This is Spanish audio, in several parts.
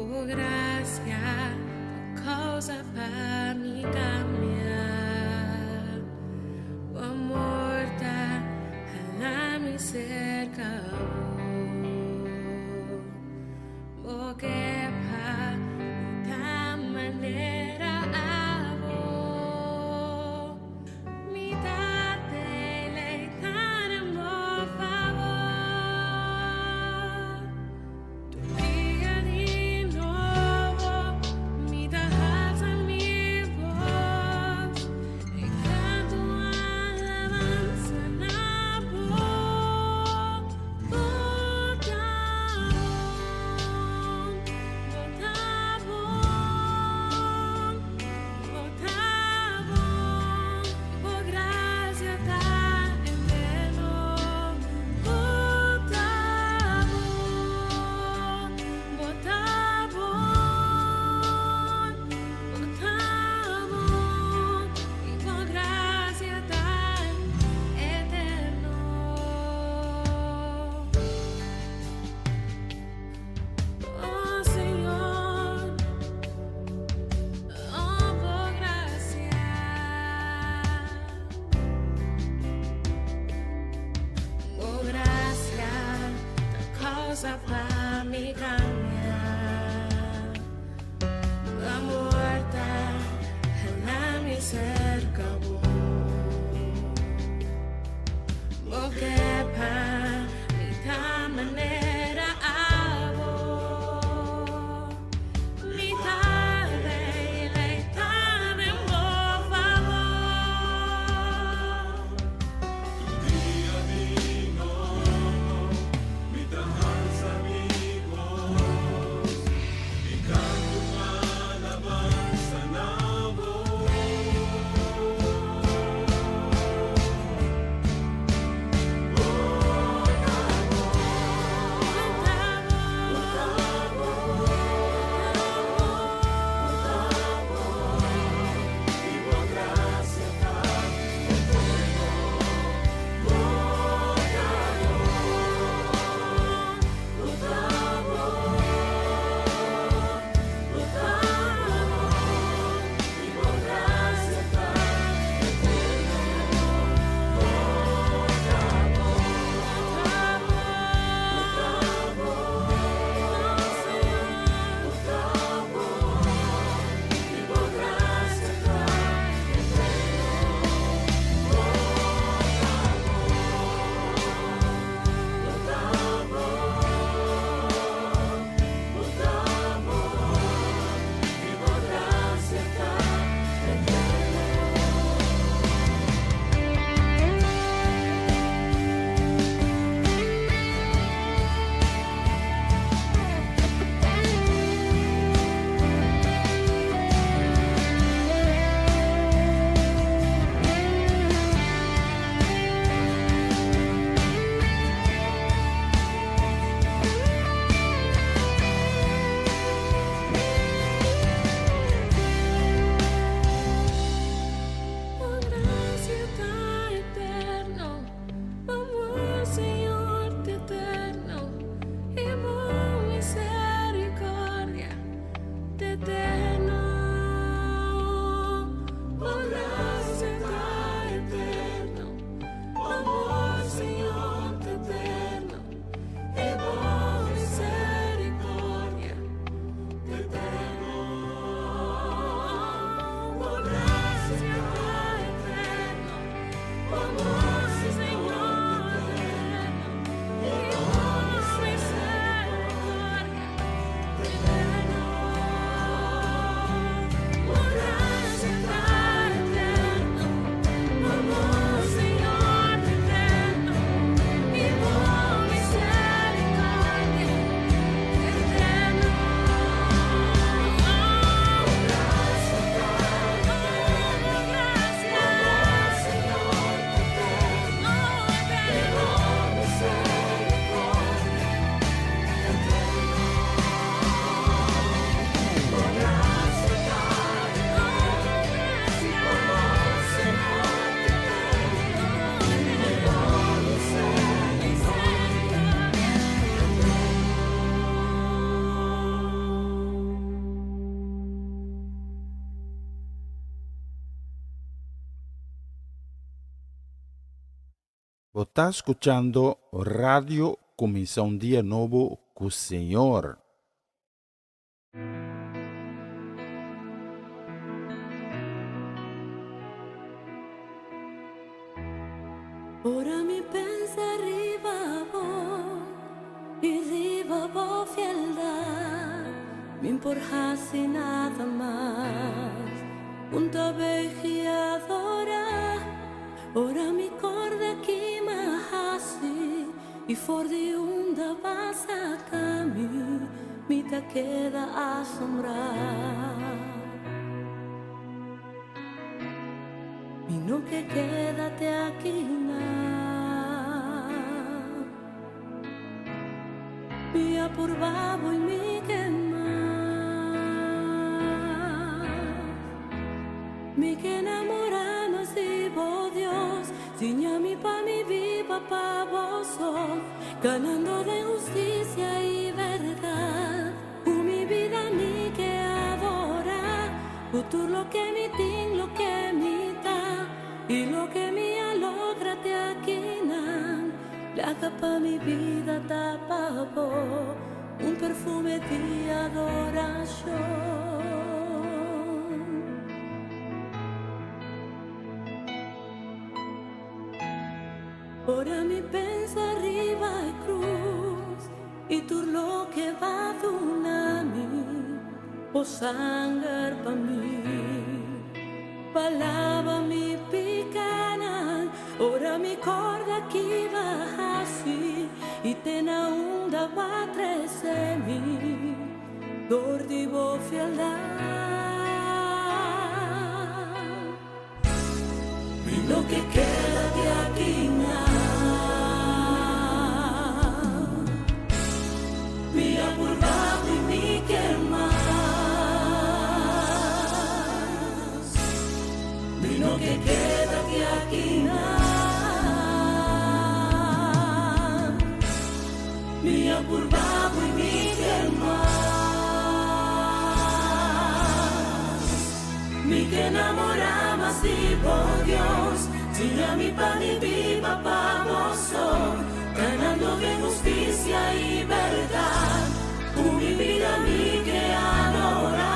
Oh, gracia, por causa para me caminhar. O amor da ela me cerca. Porque pa da maneira amo. Me dá deleitar em meu favor. Dia de novo, me dá asa minha voz. E canto alabança na boca. Está escuchando Radio Comienza un Día Nuevo con el Señor. Ora mi pensa arrivavo, arrivavo fieldad, mi importase nada más, un tabeji adora, ora mi corda que me hasi, y for de unda pasa cami, mi ta queda asombrar. Y no que quédate aquí mi apurvavo y mi que enamoramos divo Dios, Señor mi pa mi viva pa vos, ganando de justicia y verdad, mi vida mi que adora, futuro lo que mi ting, lo que mi da, y lo que mi alogra te aquinan, la capa mi vida tapavo, un perfume de adoración. Ora mi pensa arriba y cruz, y tú lo que va a donarme, o sangre pa' mí, palabra mi picana, ora mi corda que va así, y te na onda va a tresemi, dordivo fieldad. Y lo que queda de aquí mi apurvado y mi que más, mi lo que queda de aquí mi apurvado y mi que más, mi que enamoramos y por Dios, si a mi pan y viva pa' vos, ganando de justicia y verdad, mi vida mi que adora,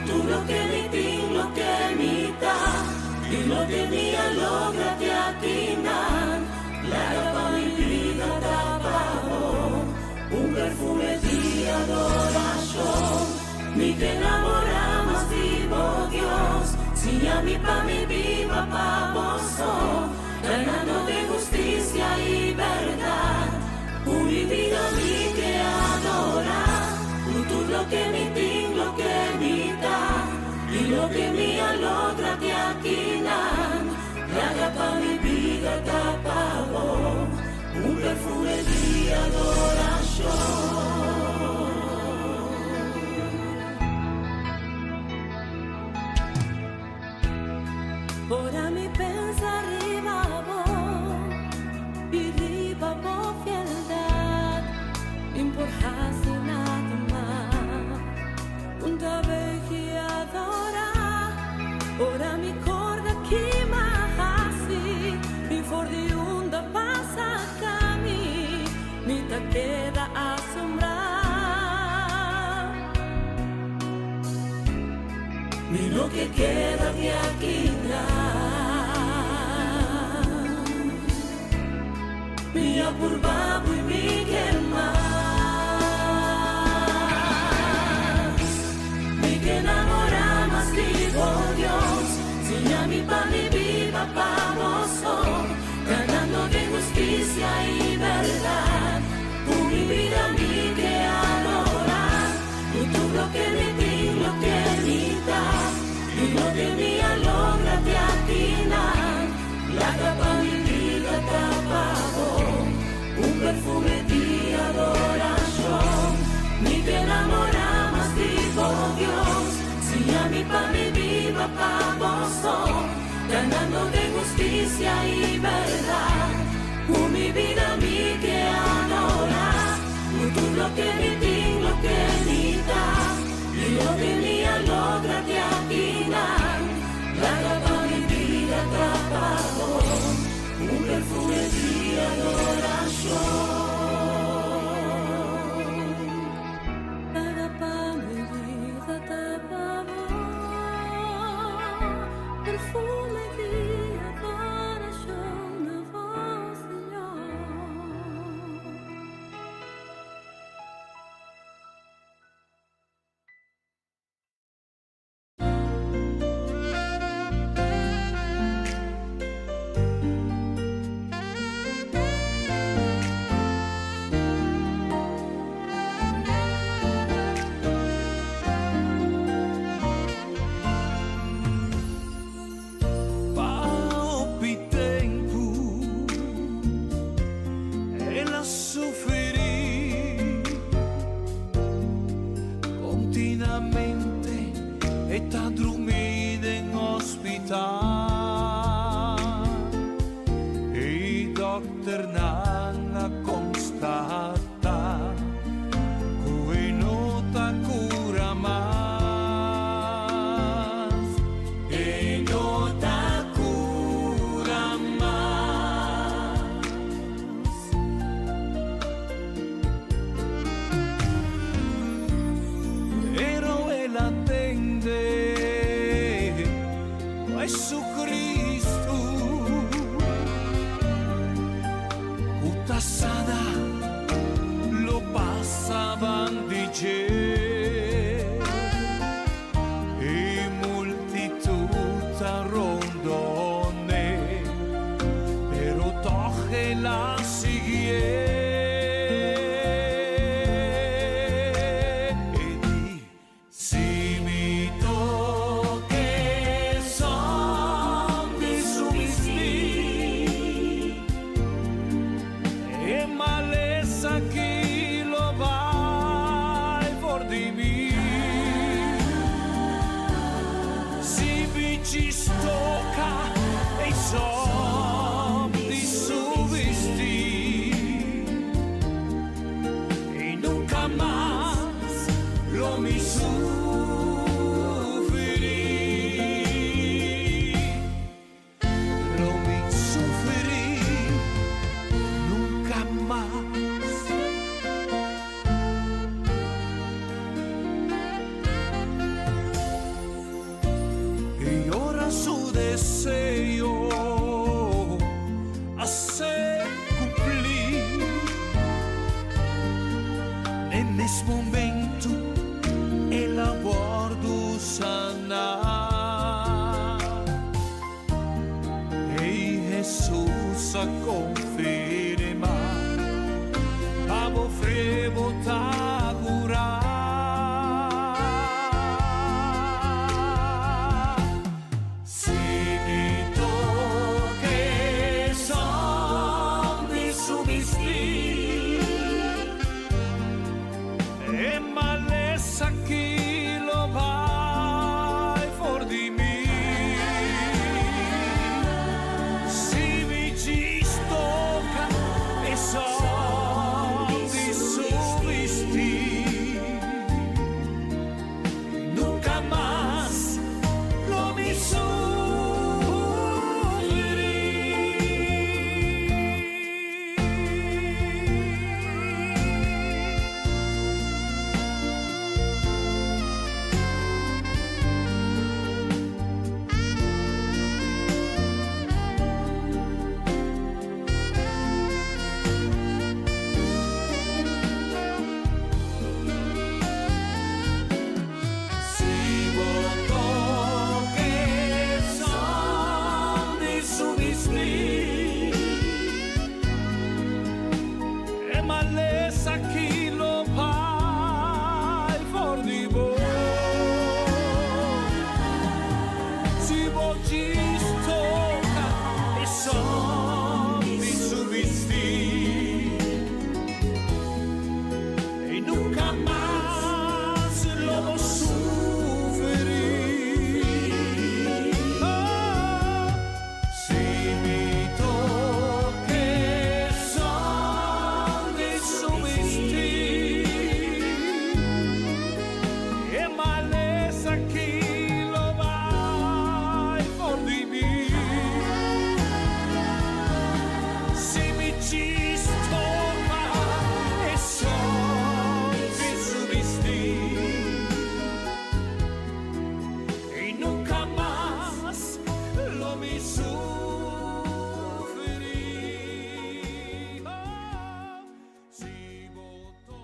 tú lo que mi ting, lo que mi da, y lo que mi logra te atinan, la capa mi vida tapado, un perfume de adoración, mi que enamoramos vivo Dios, si a mi pa mi viva pa' vos, ganando de justicia y verdad, mi vida mi que adora, tú lo que mi ting, lo que mi da, y lo que mi logra te aquinan, la capa mi vida tapavo, un perfume de adoración. Ora mi pensa arriba y arriba fieldad, importase nada más, un tabeji adora, ora mi corda que mahasi, mi for de unda pasa cami, mi ta queda asombrar, mi lo que queda de aquí mi apurvavo y mi que más, mi que enamoramos digo Dios, si a mi pan y viva pa' vos, ganando de justicia y verdad, mi vida mi que adora, tú lo que mi ting, lo que mi da, y lo que mi logra te atinan, la capa mi vida tapado, un perfume de adoración, mi que enamoramos digo Dios, si a mi pa mi viva pa' vos, ganando de justicia y verdad, mi vida mi que adora, tú lo que mi ting, lo que mi da, y lo que mi logra te atinan, la capa mi vida tapado, un perfume de la mente e ta dormire in ospitale e i doctor non constata cui nota cura mas e nota cura mas ero e la tende Gesù Cristo utassada lo passavan di gente e moltitudine rondone però toche la sigue si mi tocche son di subisti e malessa chi lo vai for di me si vi ci stocca e son di subisti e nunca más lo mi sufrí nunca más. Y ahora su deseo hace cumplir en ese momento el abordo sanar y Jesús a confirma abo frevo ta curar si mi tocche son di subisti e malessa chi lo vai for di me si mi ci stocca e son di subisti nunca más lo mi si votò che son di subisti e malessa chi lo fai for di voi si ci stocca e son di subisti e nunca más lo sufrí. Si mi tocche son di subisti e malessa chi lo vai for di me si mi ci stocca e son di subisti e nunca más lo mi sufrí. Si votó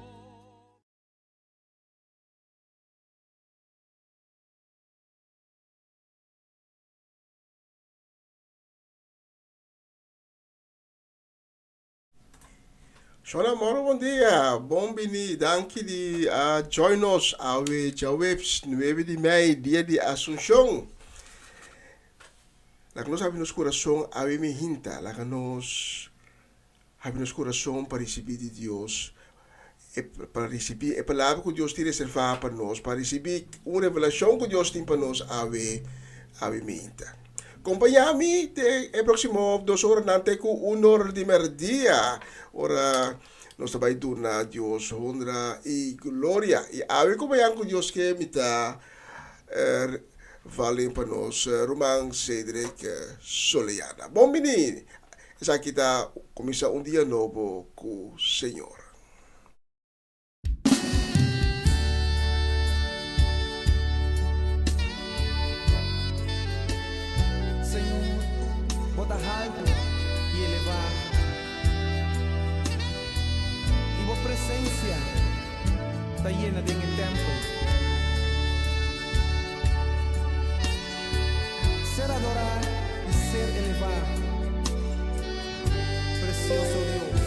Shona moro bom dia, bom bini, danke di join us awe jawebs 9 de maio, dia de Assunção. La que nós abrimos coração awe me hinta, la que nós abrimos coração para receber de Deus. para receber a palavra que Deus tem reservado para nós, para receber uma revelação que Deus tem para nós a mente. Acompanha-me até próximo 2 horas nante com 1 hora de meio-dia. Ora, nós também damos Deus honra e glória. E a acompanhar com Deus que me dá vale para nós Roman Cedric Soleiana. Bom menino, essa aqui está começa dia novo com o Senhor. Bota alto e elevar, e a presença está llena de templo. Ser adorar e ser elevar, precioso Deus.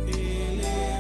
Elevar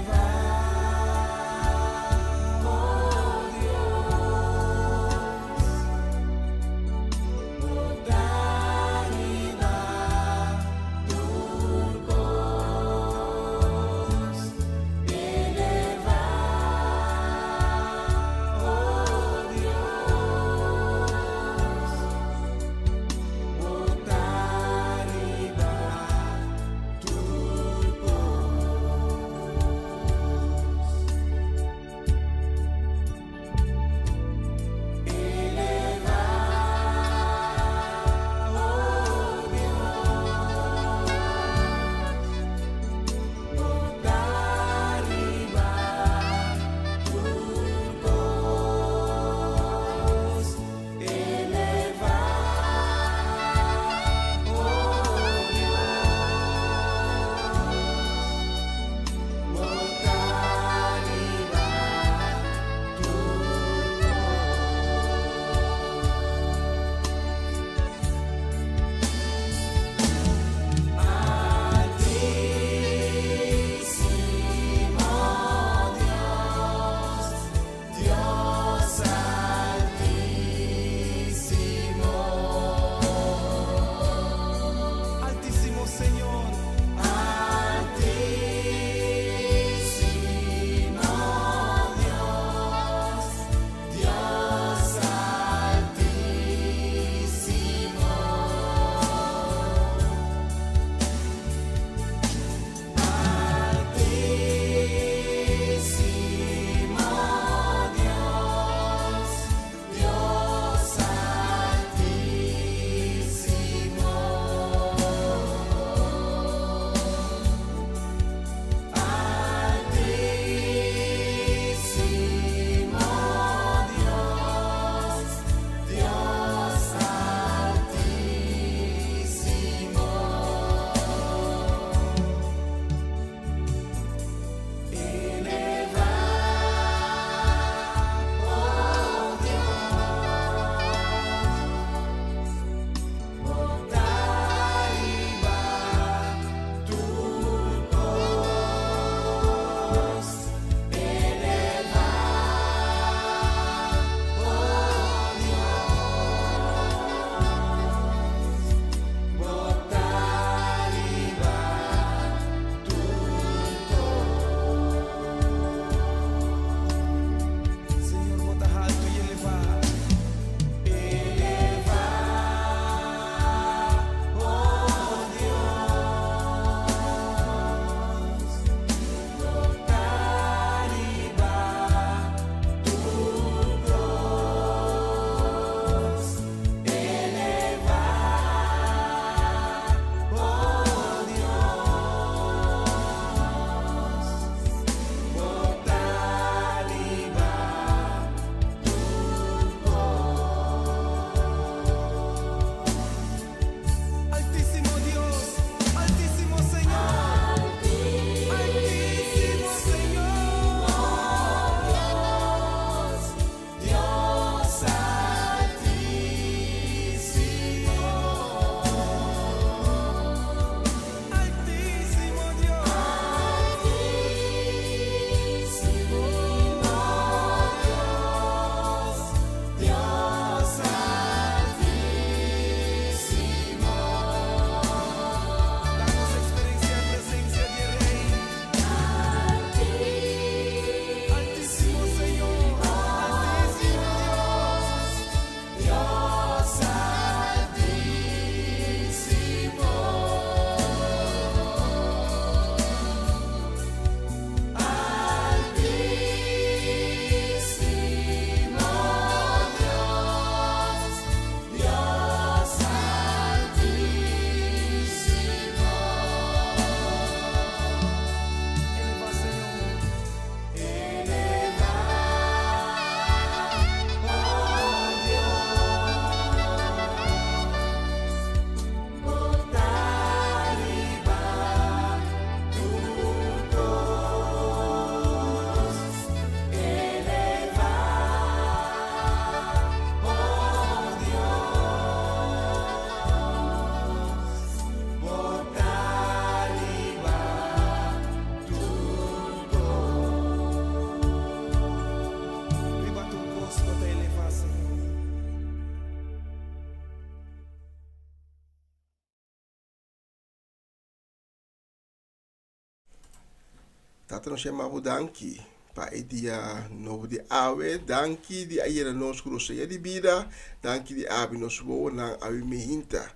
Tata nos chamamos danki. Pa e dia novo de awe, danki di ayera nos kuroseya di vida, danki di abi nos wo na awi mehinta,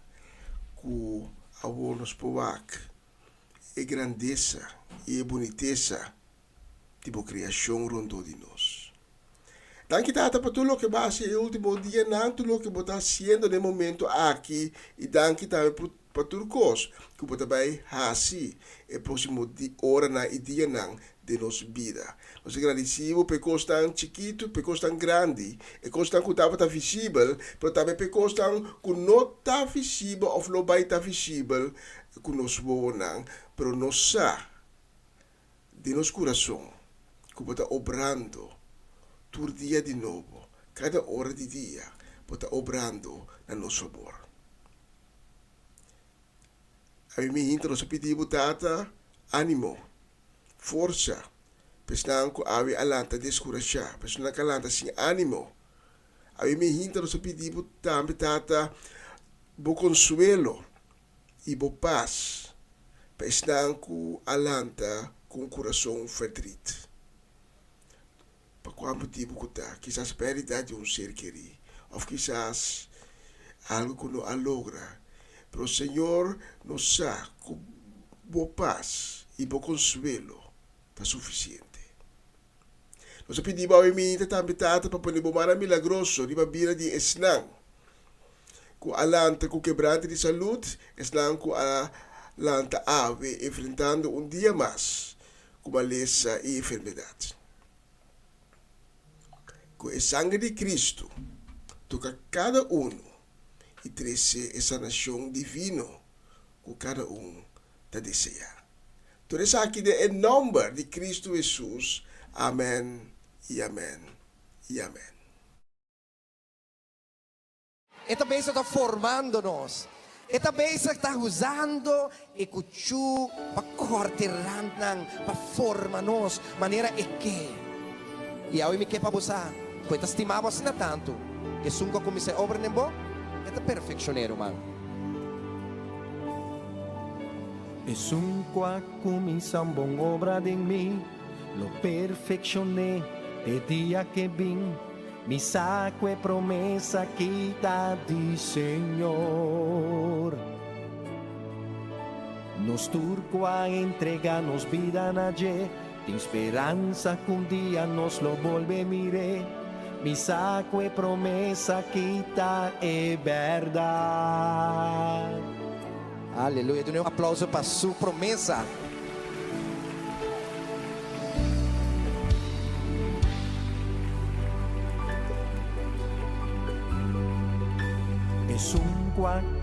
ku awo nos powak, e grandeza, e boniteza, tipo criação rondo de nós. Danki tata pa tudo que base e último dia, não tudo que bota haciendo no momento aqui, e danki também para turcos, que bota vai hasi, e próximo hora na e dia não, de nossa vida. Nós agradecemos por coisa tão chiquito, por coisa tão grande, e coisa tão que estava visível, mas também por coisa tão que não está visível, ou não vai estar visível, que nós vamos, mas nós sabemos, de nosso coração, que está obrando, todo dia de novo, cada hora de dia, está obrando na nosso favor. A mim, nós pedimos, tata, ânimo, força, pesnang ko awi alanta deskurasya, pesnang kalanta sin animo. Awi mi hinta no sa pidibo tambi tata bo consuelo e bo paz, pesnang ko alanta com coração fedrit. Pa qual motivo ko ta, quizás pérdida de ser querido, ou quizás algo que não alogra, pero o Senhor nos sa com bo paz e bo consuelo está suficiente. Nós pedimos ao iminita também tata para poder bomar milagroso de babira de esnang. Com alanta com quebrante de saúde, esnang com alanta ave enfrentando dia mais com maleza e enfermidade. Com o sangue de Cristo, toca cada e trece essa nação divino que cada está deseja. Todo isso aqui é o nome de Cristo Jesus. Amém e amém e amém. E também está formando-nos. E também está usando e cuchu para cortar para formar-nos maneira e que. E ao me que para buscar, quando estimamos na tanto, que sunco como se obra nem bom, é perfeccioneiro, mano. E sunqua comienza un buon obra de mí, lo perfeccioné de dia que vim, mi saco e promessa que dá di Senhor. Nos turco a entregar-nos vida na de esperança que um dia nos lo volve mire, mi saco e promessa que dá é verdade. Aleluia. Dê um aplauso para a sua promessa. Es un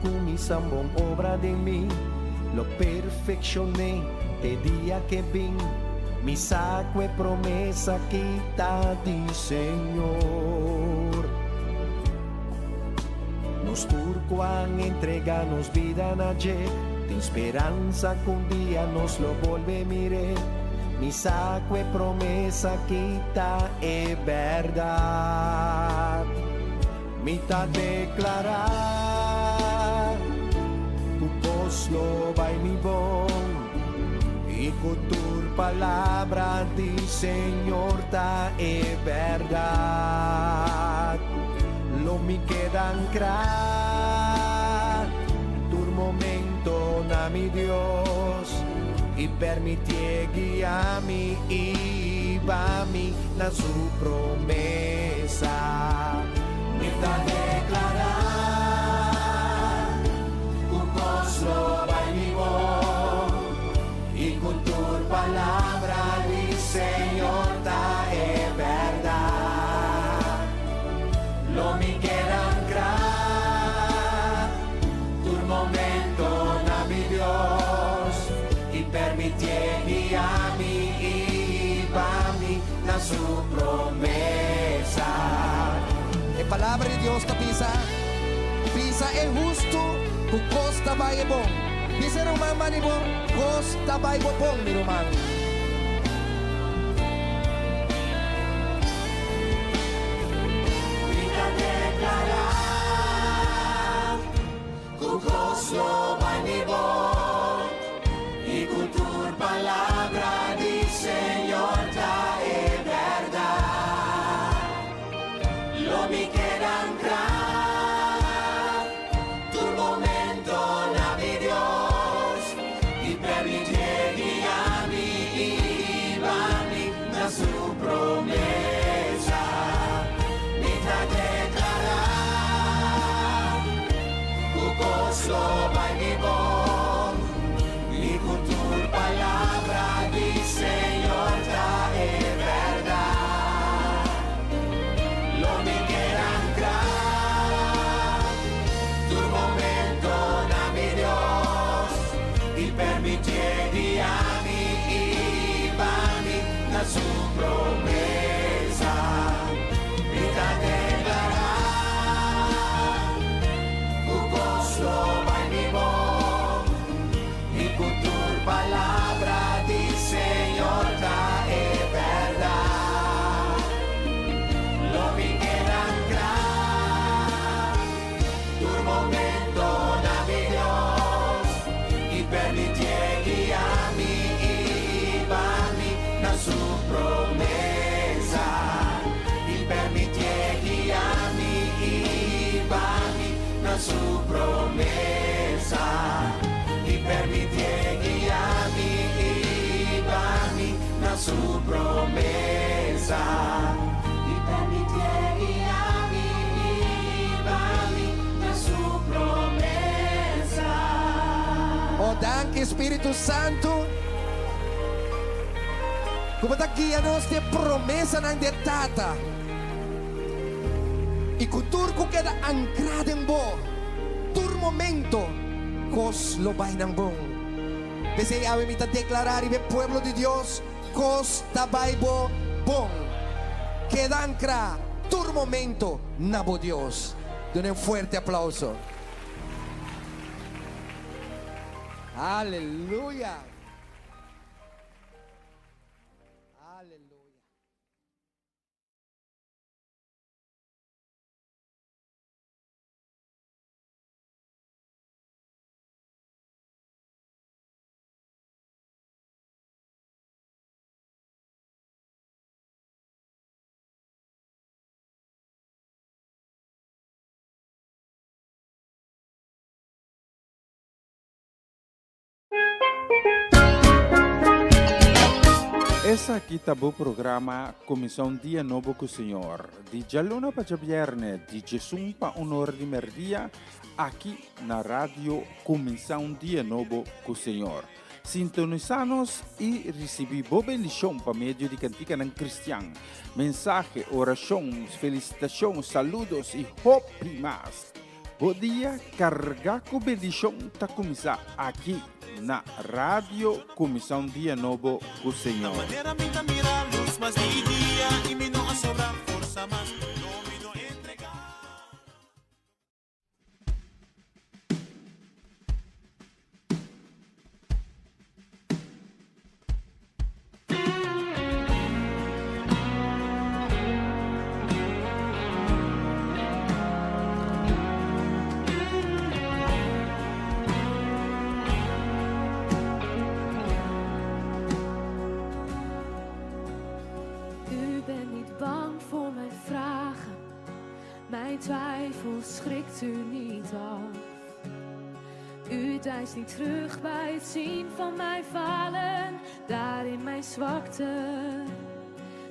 comienza una buena obra de mí, lo perfeccioné de día que vim, mi saco e promesa que está di Señor. Nos turcoan entreganos vida na de esperanza que un día nos lo vuelve mire, mi saco e promesa que está é verdad. Mita declarar tu poslo vai mi bon y con tu palabra di Señor ta é verdad. Lo mi quedan crar tu momento na mi Dios y permitie guiarmi y va mi la su promesa. Mita declarar un poslo vai mi bon y con tu palabra di Señor ta è verdad. Lo mi quedan crar tu momento na mi Dios y permitie guiarmi y va mi la su promesa. A palavra de Deus está pisa é justo, o costa vai é bom. Pisa não mama ni bom, costa vai é bom, meu irmão. Grita declarar, o poslo vai me bom, e com tua palavra dizer. promesa, minta declarar, kukoslo by mi bom, mi kultur palabra di Señor ta e verdad, lo mi quieran creer, tu momento na mi Dios, y permitieri a mi ibami na su promesa, minta declarar, kukoslo by mi bom, mi kultur palabra di Señor ta e verdad, lo mi quieran creer, tu momento na mi Dios, y permitieri a mi ibami na su promesa, y permitieri a mi ibami na su promesa, y permitieri a mi ibami na su promesa, y permitieri a mi ibami na su promesa. Oh, danke Espíritu Santo. Kumatagianos de promesa ng detata. Ikutur ko kada angkrado ng bo. Tur momento. Kos lobay ng bong. Bese awe mita declarar ibe pueblo de Dios. Kos tabay bo bong. Queda ancra. Tur momento. Nabo Dios. Den un fuerte aplauso. Aleluya. Aleluya. Essa aqui tá o programa Comissão Dia Novo com o Senhor. De Jaluna para Viernes, de Jesus para Honor de Merdia, aqui na rádio Comissão Dia Novo com o Senhor. Sintonizanos e recebi boa bendição para meio de cantiga não cristã. Mensagem, orações, felicitações, saludos e hope mais. Bom dia, carregar com bendição está começar aqui na Rádio Comissão Dia Novo com o Senhor. Manera minta mira luz mas di dia y mi no sobra fuerza más no mi no entregar. Mijn twijfel schrikt u niet af. U deinst niet terug bij het zien van mijn falen. Daar in mijn zwakte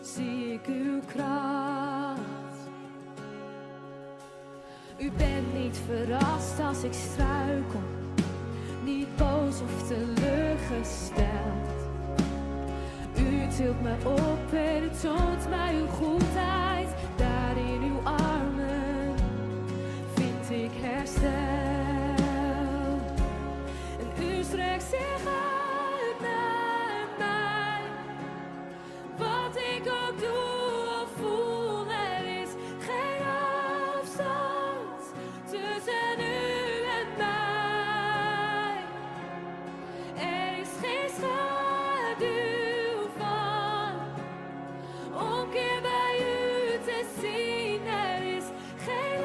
zie ik uw kracht. U bent niet verrast als ik struikel. Niet boos of teleurgesteld. U tilt me op en u toont mij uw goedheid. Daar in uw armen vind ik herstel. En u strekt zich uit naar mij. Wat ik ook doe of voel, er is geen afstand tussen u en mij. Er is geen schaduw van omkeer bij u te zien. Er is geen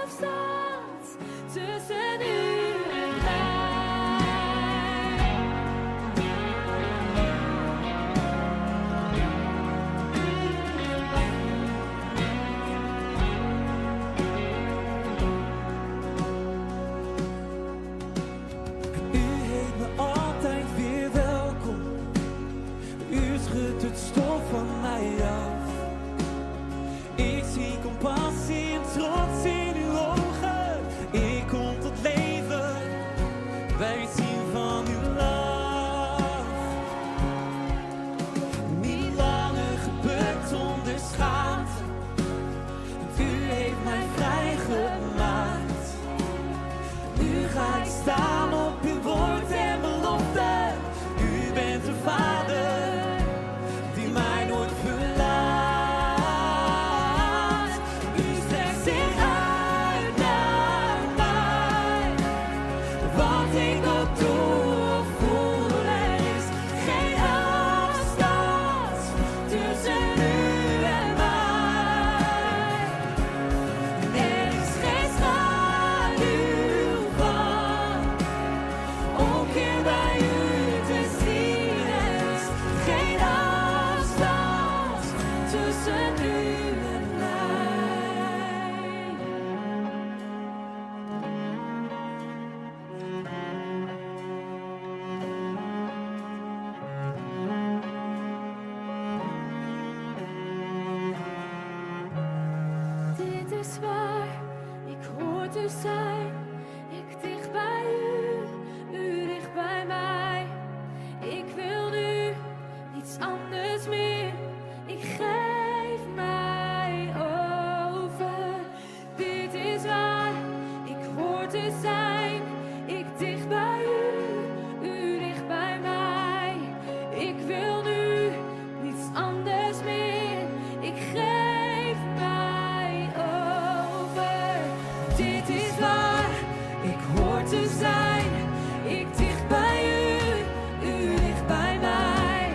afstand tussen u en mij. is waar, ik hoor te zijn. Ik dicht bij u, u dicht bij mij. Ik wil nu niets anders meer. Ik geef mij over. Dit is waar, ik hoor te zijn. Ik dicht bij u dicht bij mij. Ik wil nu niets anders meer. Ik geef mij over. Dit is waar, ik hoor te zijn. Ik dicht bij u dicht bij mij.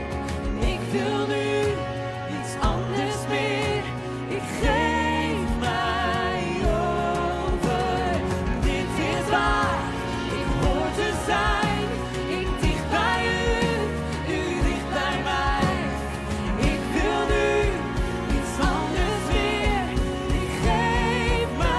Ik wil nu niets anders meer. Ik geef mij over. Dit is waar, ik hoor te zijn. Ik dicht bij u dicht bij mij. Ik wil nu niets anders meer. Ik geef mijzelf.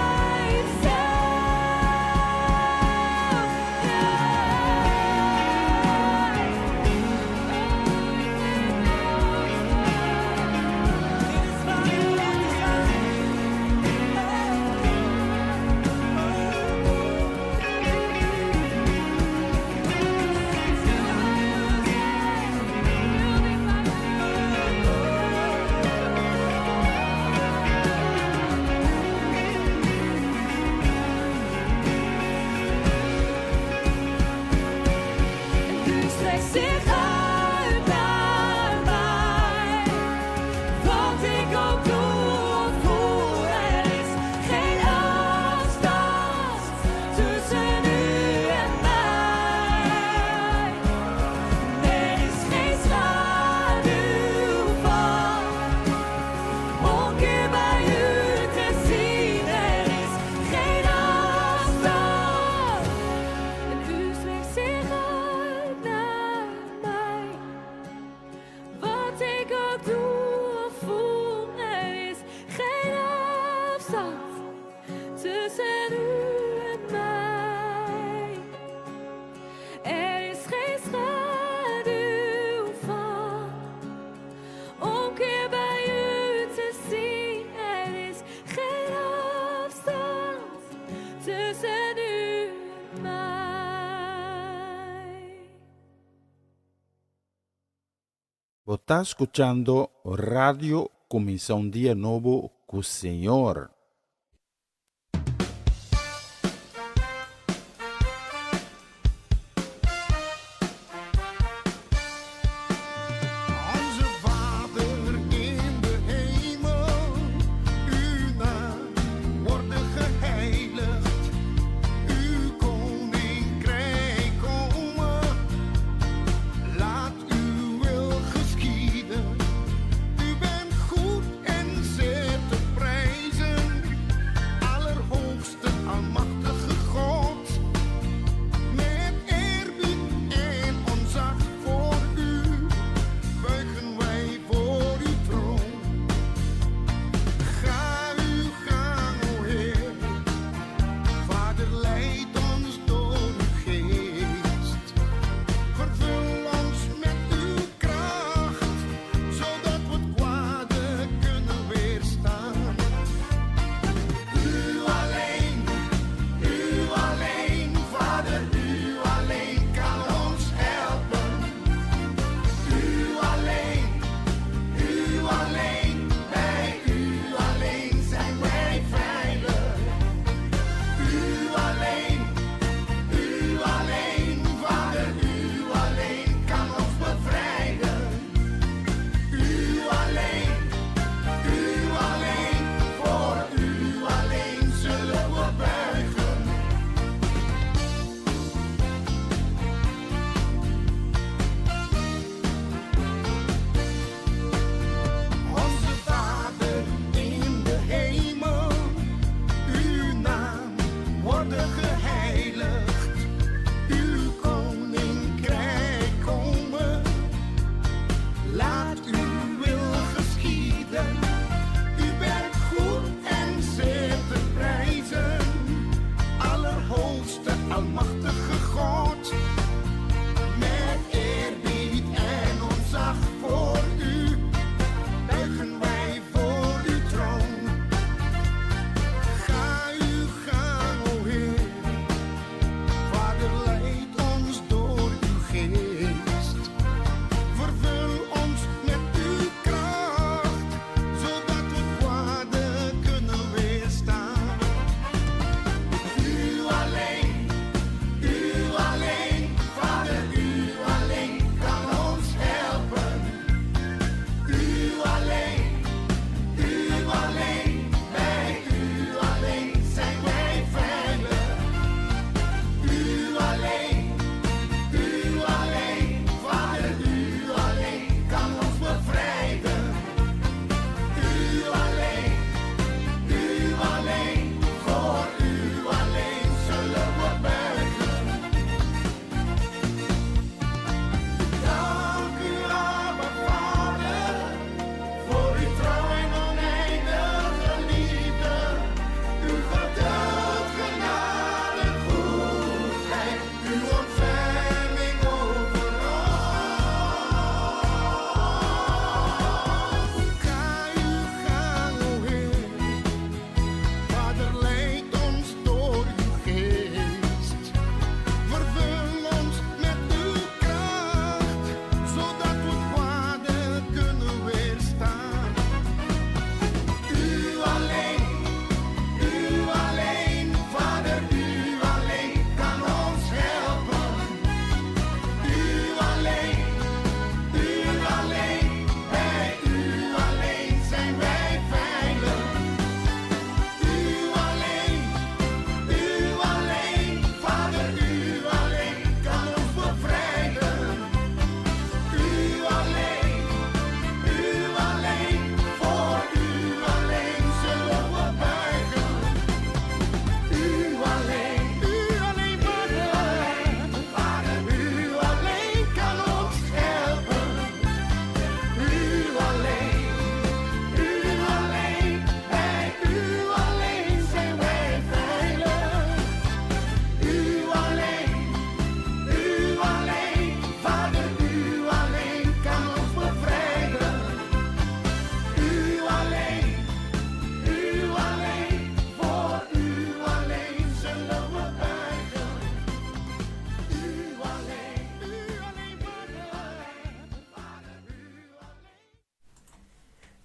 U strekt zich uit naar mij. Wat ik ook doe of voel, er is geen afstand tussen u en mij. Er is geen schaduw van onkeer bij u te zien. Er is geen afstand. En u strekt zich uit naar mij. Wat ik ook doe of voel, er is geen afstand tussen u en mij. Er is geen schaduw van onkeer bij u te zien. Er is geen afstand tussen u en mij. Você está escuchando Radio Comenzó un Día Nuevo con el Señor. Onze Vader in de hemel, uw naam worden geheiligd, uw koninkrijk komen, laat uw wil geschieden. U bent goed en zeer te prijzen,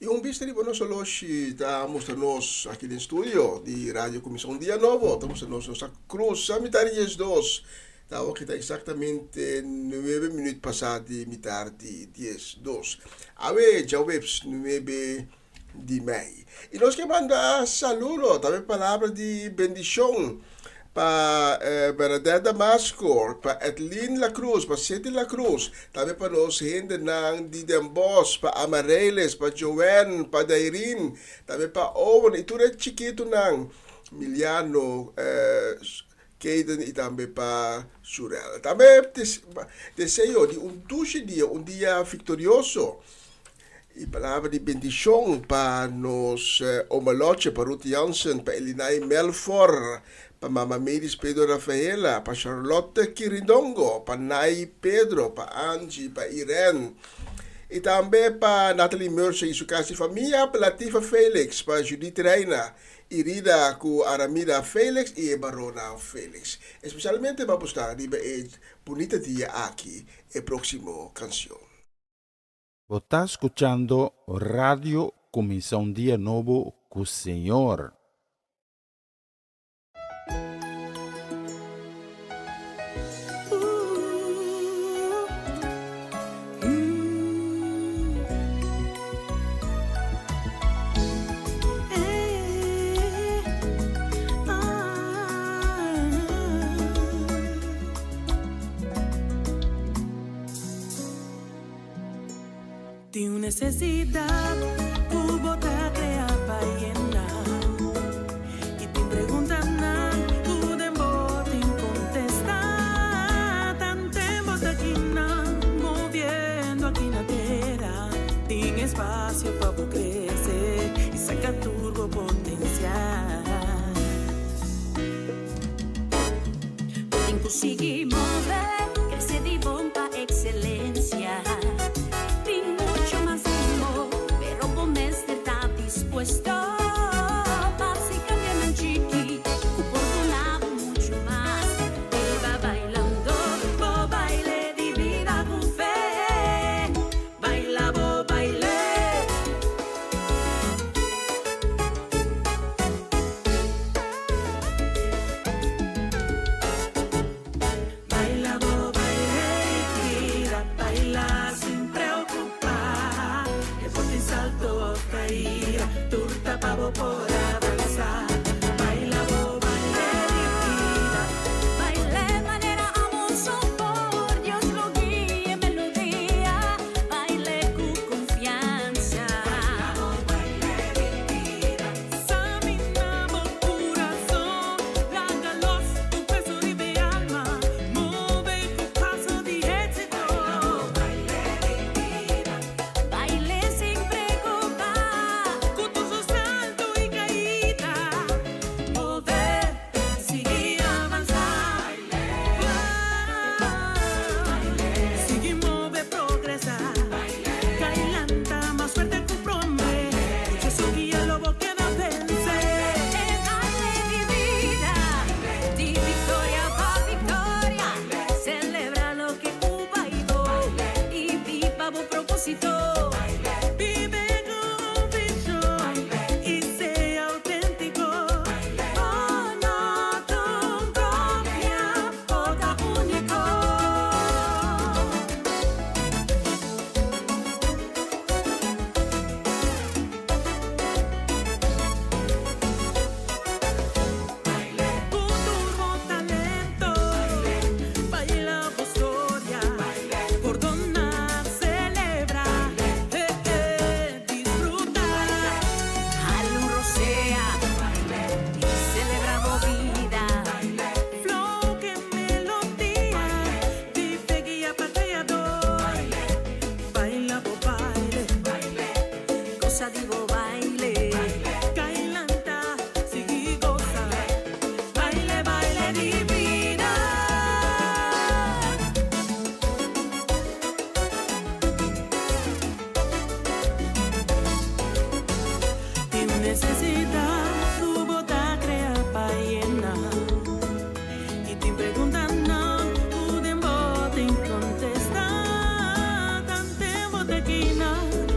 E um bistri para nós hoje estamos nós aqui no estúdio de Rádio Comissão Dia Novo. Estamos nós nossa cruz, a mitad de 2. Estava aqui exatamente 9 minutos passados de mitad de 10:02. Ave já webs 9 de maio. E nós que manda saludo, também palavra de bendição para Bernadette Damasco, para Edlin La Cruz, para Seti La Cruz, também para nós gente ng Didembos, para Amareles, para Joanne, para Dairin, também para Owen, e tudo chiquito ng Miliano, Caden e também para Surel. Também desejo de um dia vitorioso. E palavra de bendição para nos homologe, para Ruth Jansen, para Elinay Melfor, para Mama Medis Pedro Rafaela, para Charlotte Quirindongo, para Nay Pedro, para Angie, para Irene. E também para Natalie Mercer e sua casa de família, para Latifa Felix, para Judith Reina, Irida com Aramida Felix e Barona Felix. Especialmente para buscar a bonita dia aqui, a próxima canção. Você está escuchando Radio Comissão Dia Novo com o Senhor. Tenho necessidade, tu botar crear para llenar. E te perguntar tu demora em contestar. Tanto tempo aqui moviendo aqui na terra. Tem espaço para crescer e sacar turbo potencial. Tem conseguir mover, crescer de bom para excelência. Puesto básicamente chiqui, oportunado mucho más. Eva bailando, bo baile de vida con fe. Baila, bo baile. Baila, bo baile, tira, baila sin preocupar. El potencial todo caer. Turta pavo por avanzar. Baila, bo, baile, divina. Baile, manera, amor, sopor. Dios lo guíe, melodía. Baile con confianza. Baila, bo, baile, divina. Examinamos corazón. Lágalos, un peso de alma. Move con paso de éxito. Baila, bo, baile, divina. Baile sin preocupar. Salto y caída, mover, seguir avanzar, seguir mover, progresar, Cailanta más fuerte que un hombre, Jesús guía lobo que da vencer, dale mi vida, di victoria pa' victoria, celebra lo que Cuba y viva vos propósito.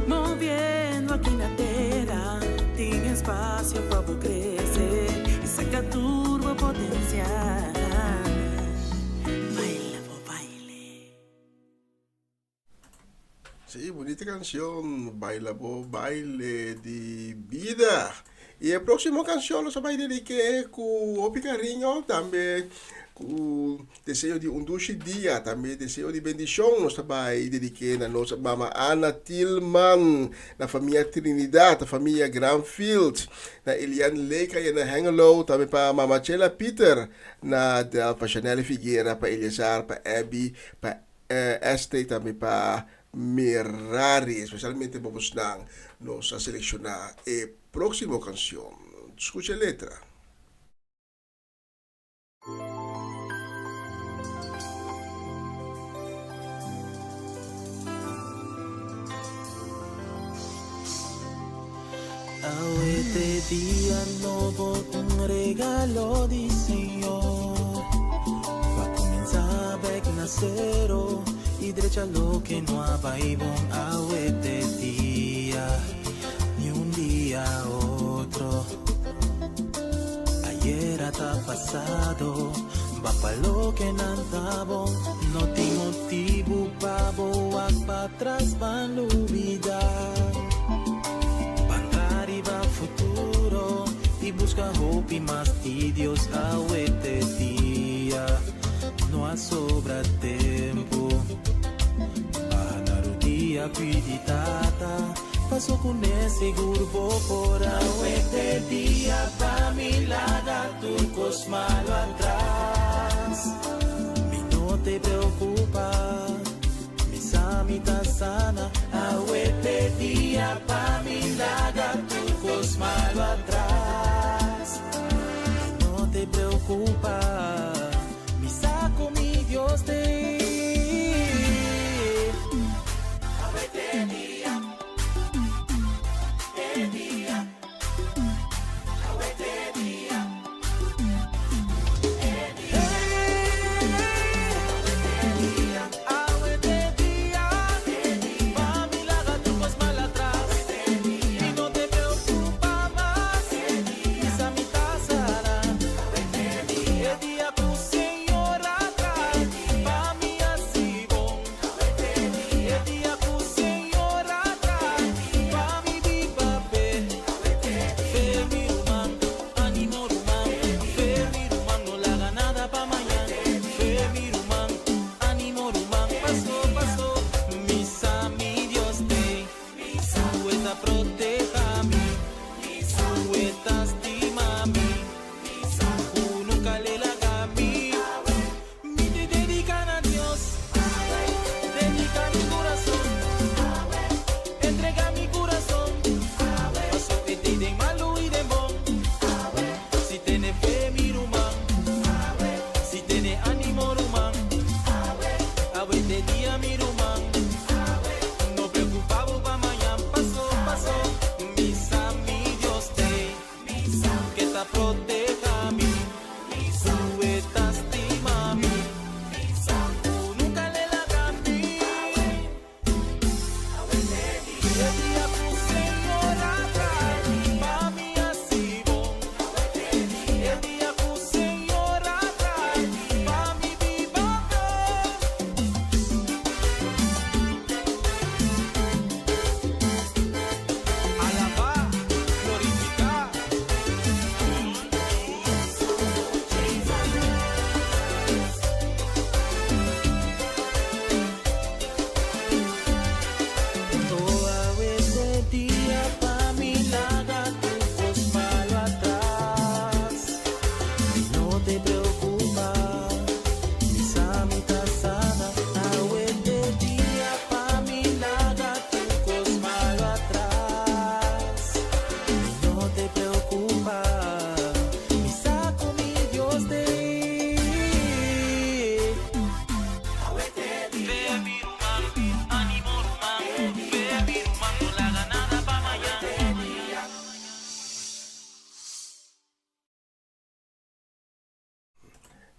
Moviendo aquí la Sí, bonita canción, Bailabo Baile de Vida. Y el próximo canción lo sabai dedique con Opi Cariño, también con deseo de un dulce día, también deseo de bendición, lo sabai dedique a nossa mama Ana Tillman, na família Trinidad, na família Granfield, na Eliane Leica e na Hengelo, também para mama Chela Peter, na Delpa Chanel Figueira, para Eliasar, para Abby, para Este, também para Mirari, especialmente vamos nos a seleccionar a próxima canción. Escuche a letra. Este día nuevo, un regalo del Señor. Va a comenzar a nacer y derecha lo que no hay bon este día, ni un día otro. Ayer hasta pasado, va para lo que nada no tengo motivo para atrás van olvidar. Futuro y busca hope y más y Dios a este día no ha sobra tiempo para el día piditata pasó con ese grupo por este día pa' mi lada turcos malo atrás mi no te preocupa mi samita sana a este día pa' mi lada turcos malo atrás no te preocupa mi saco mi Dios te a este día a este día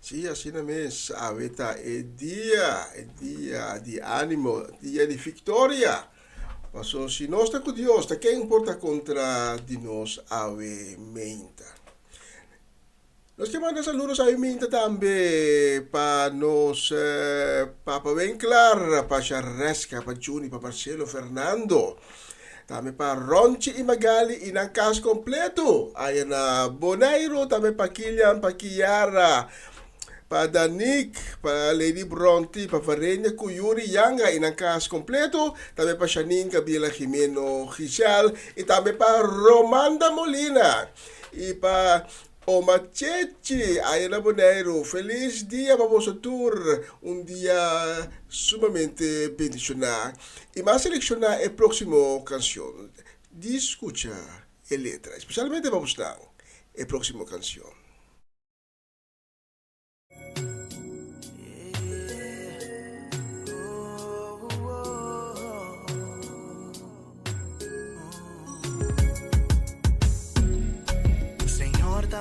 Sí, así es, ahorita el día de ánimo, el día de victoria. Paso, si no está con Dios, ¿qué importa contra de nos ave menta? Nos que manda saludos a Iminta también para nos Papa Winkler, para Charresca, para Juni, para Marcelo Fernando. Também para Ronchi e Magali e na casa completo. Aí na Bonairo, também para Kilian, para Kiara, para Danik, para Lady Bronte, para Varenya, Kuyuri, Yanga e na casa completo. Também para Shanin, Kabila, Jimeno, Giselle e também para Romanda Molina. E para Oma Chechi, aí na Bonairo. Feliz dia para vosso tour. Dia sumamente bendicionado. E mais seleccionar a próxima canção. De escucha a letra. Especialmente vamos dar a próxima canção.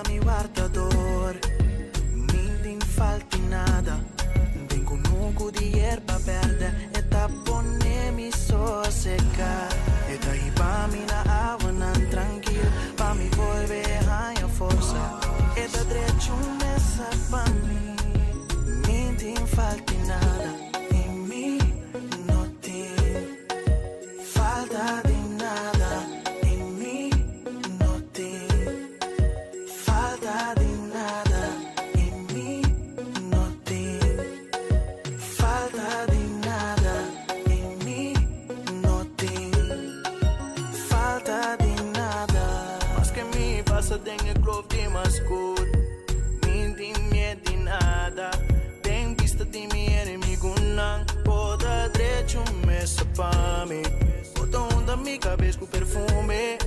Mi guardador, mi falti nada. Tengo un uco di erba verde e tappone mi so secar. E dai pa mi na avan tranquil, pa mi volve a forza. E da derecho me pa mi, mi falti nada. E mi no ti falta di nada. E mi no ti falta di nada, y mi no te falta di nada, y mi no te falta di nada. Mas que mi passa den eu grove de mascot, mi din mie di nada. Den vista di mi inimigo não pode direito me sapame. Bota onda mi cabeça com perfume.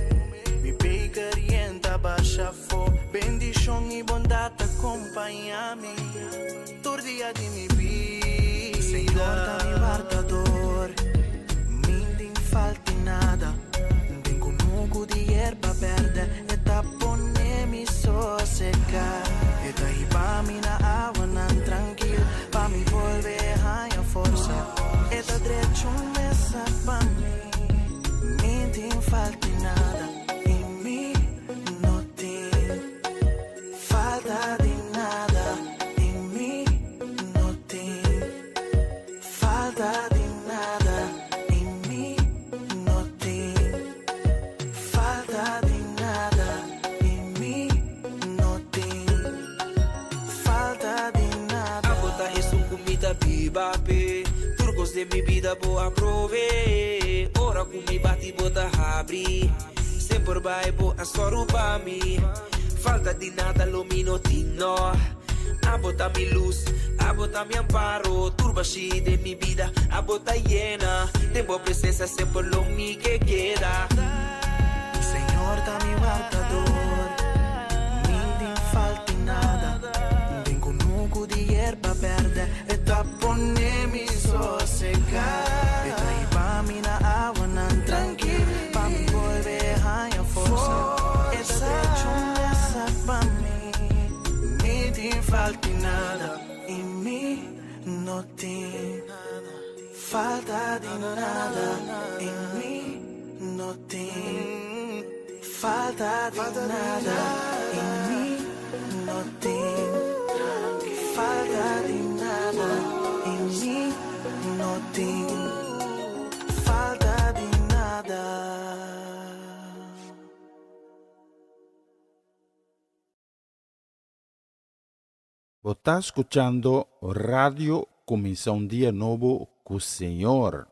Mi peica rienta baixa fo. Bendición y bondad acompáñame. Todo día de mi vida. Señor, da mi guardador. Mi din falti nada. Tengo un uco di erba verde. E tappone mi so secar. E dai pa mi na avan tranquil. Pa mi volve a forza. E da derecho me pa mi. Mi din falti nada. Falta di nada, y mi no te falta di nada, y mi no te falta di nada, y mi no te falta di nada. Bota isso comida viva, pe turcos de mi vida boa prove. Ora com mi bati bota abri, sempre vai boa soro pa mi. Falta di nada lo minutino. Abota mi luz, abota mi amparo. Turbashi de mi vida, abota llena. Tengo presencia siempre lo mi que queda. Señor, da mi guardador. Mi falti nada. Tengo un uco di erba verde. E tappone mi so secar. E dai pa mi na avan tranquil. Pa mi volve a forza. E da derecho falti nada, y mi no te falta di nada, y mi no te falta di nada, y mi no te falta di nada, y mi no te falta di nada. Vos está escuchando Radio Comienza un Día Nuevo con el Señor.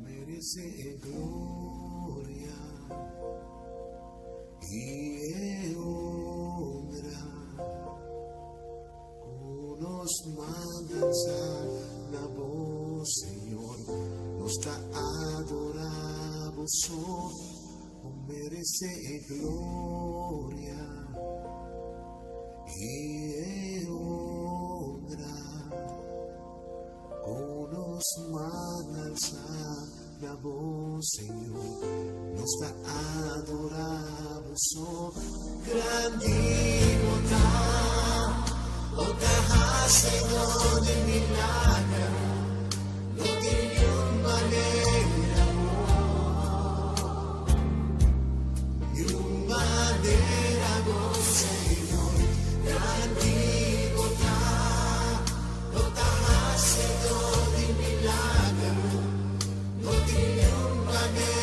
Merece gloria y honra. Nos mandas a la voz, Señor, nos da adoramos, merece gloria y honra. Nos mandas a la voz, Señor, nos da adoramos. So grandino o Señor de milagro, no tiene manera, y manera, Señor, grandino o Señor de milagro, no tiene manera.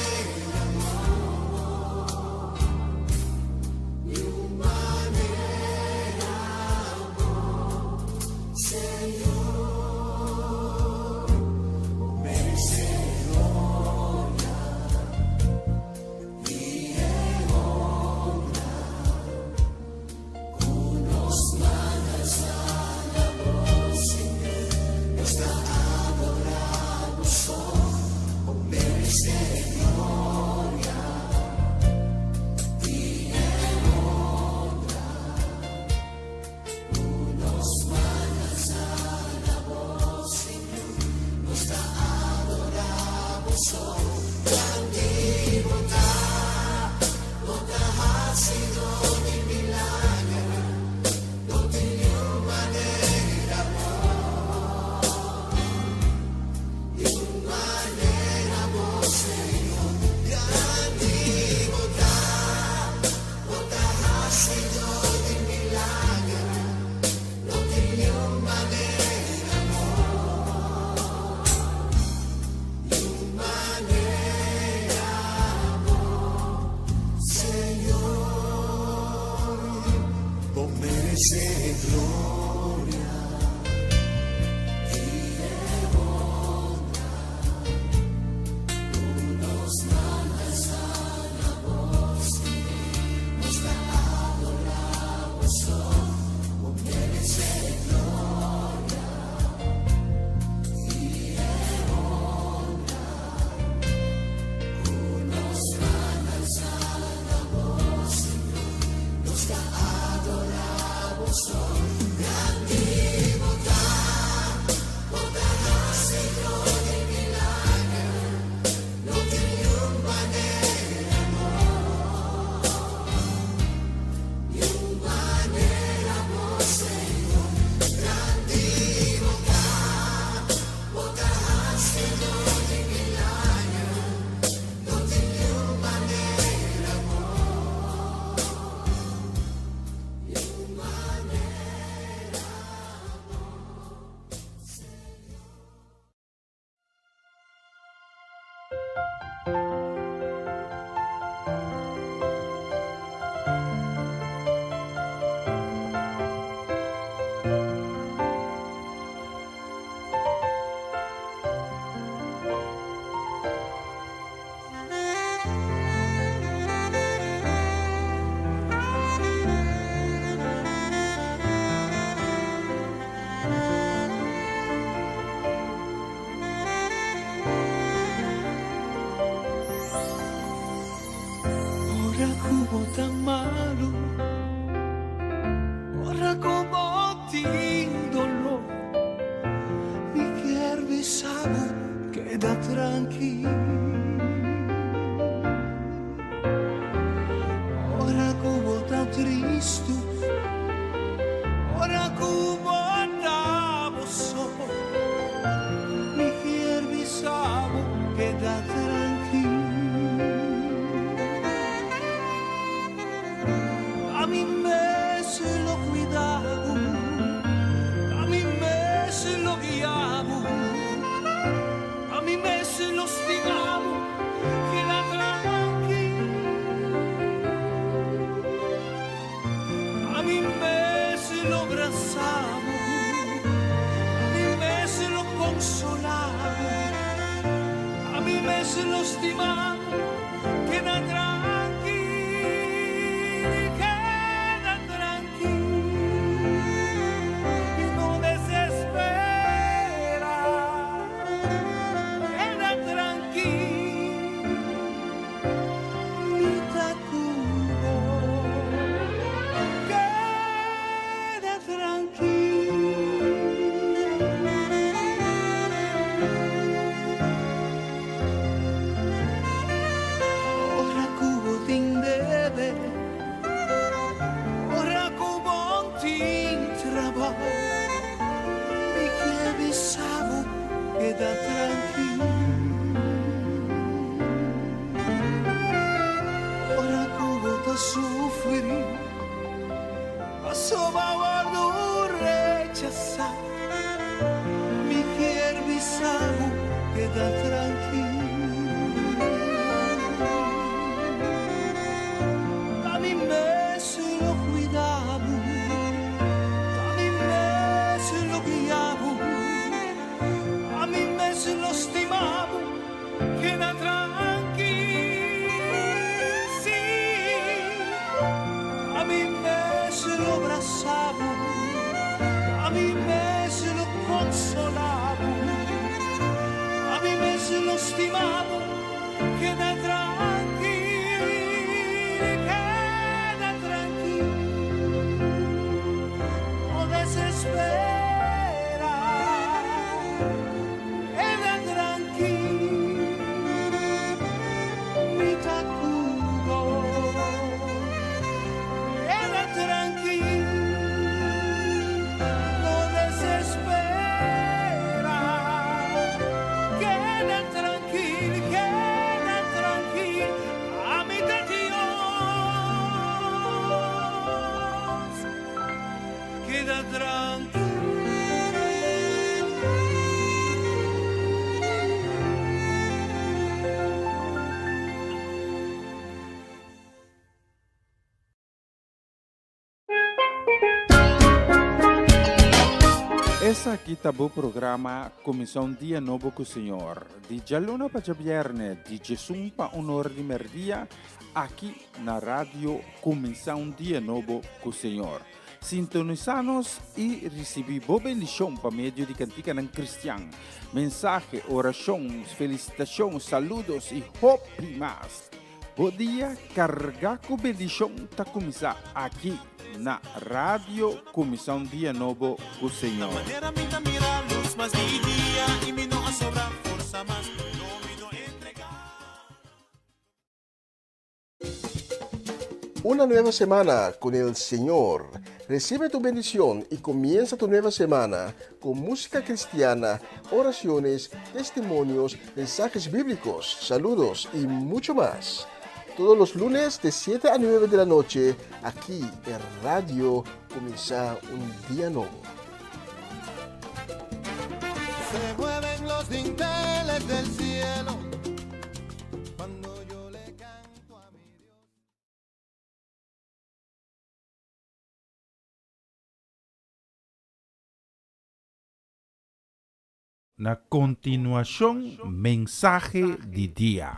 queda tranquilo. Ora cubo sufrir, paso baguardo rechazar. Mi quiero bisago queda tranquilo. A mí me se lo cuidaba, a mí me se lo guiaba, a mí me se lo estimaba, queda tranquilo, sí. A mí me se lo abrazaba, a mí me se lo consolaba, a mí me se lo estimaba, queda tranquilo, queda tranquilo, no desespera, queda tranquilo, mi tacudo, queda tranquilo, no desespera, queda tranquilo, a mi de Dios, queda tranquilo. Essa aqui tá o programa Comissão Dia Novo com o Senhor. De Jaluna para Viernes, de Jesus para Honor de Merdia, aqui na rádio Comissão Dia Novo com o Senhor. Sintonizanos e recebi boa bendição para meio de cantiga ng Cristian. Mensagem, orações, felicitações, saludos e hope mais. Bom dia, carga com bendição tá começar aqui na rádio Comissão Dia Novo com o Senhor. Manera minta mira luz más día y mi no a sobra fuerza más no mi no entregar. Una nueva semana con el Señor. Recibe tu bendición y comienza tu nueva semana con música cristiana, oraciones, testimonios, mensajes bíblicos, saludos y mucho más. Todos los lunes de 7 a 9 de la noche, aquí en Radio Comienza un Día Nuevo. Se mueven los dinteles del cielo cuando yo le canto a mi Dios. Na continuação, mensagem de dia.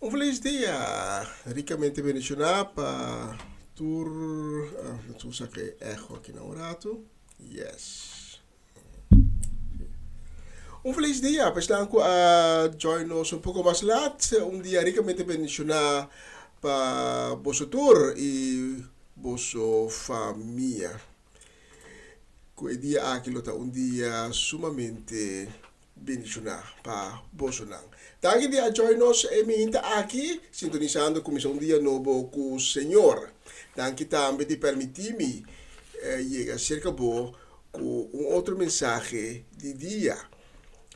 Un feliz día, ricamente bendicionado para tur, non che echo aqui na orato. Yes. Un feliz día, pues tanto a join-nos un poco más lat, un día ricamente bendicionado para vosotros y vosso familia. Quel dia aqui lota un dia sumamente bendicionado para vosotros. Danke di a join-nos e mi inta aqui, sintonizando Comissão Dia Novo com o Senhor. Danke também de permitir-me chegar cerca com outro mensagem de dia,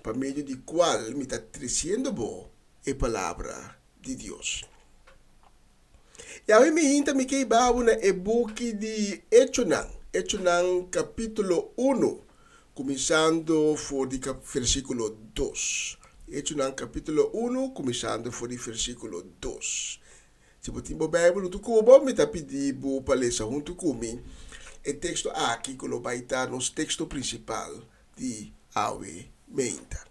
por meio de qual me está trazendo a palavra de Deus. E a mim inta me que babu na e-book de Echonan capítulo 1, começando por o versículo 2. Echonan capítulo 1, começando por o versículo 2. Se você tem a Bíblia no cubo, me está pedindo para ler junto comigo. O texto aqui, que vai estar no texto principal de Awe Meinta.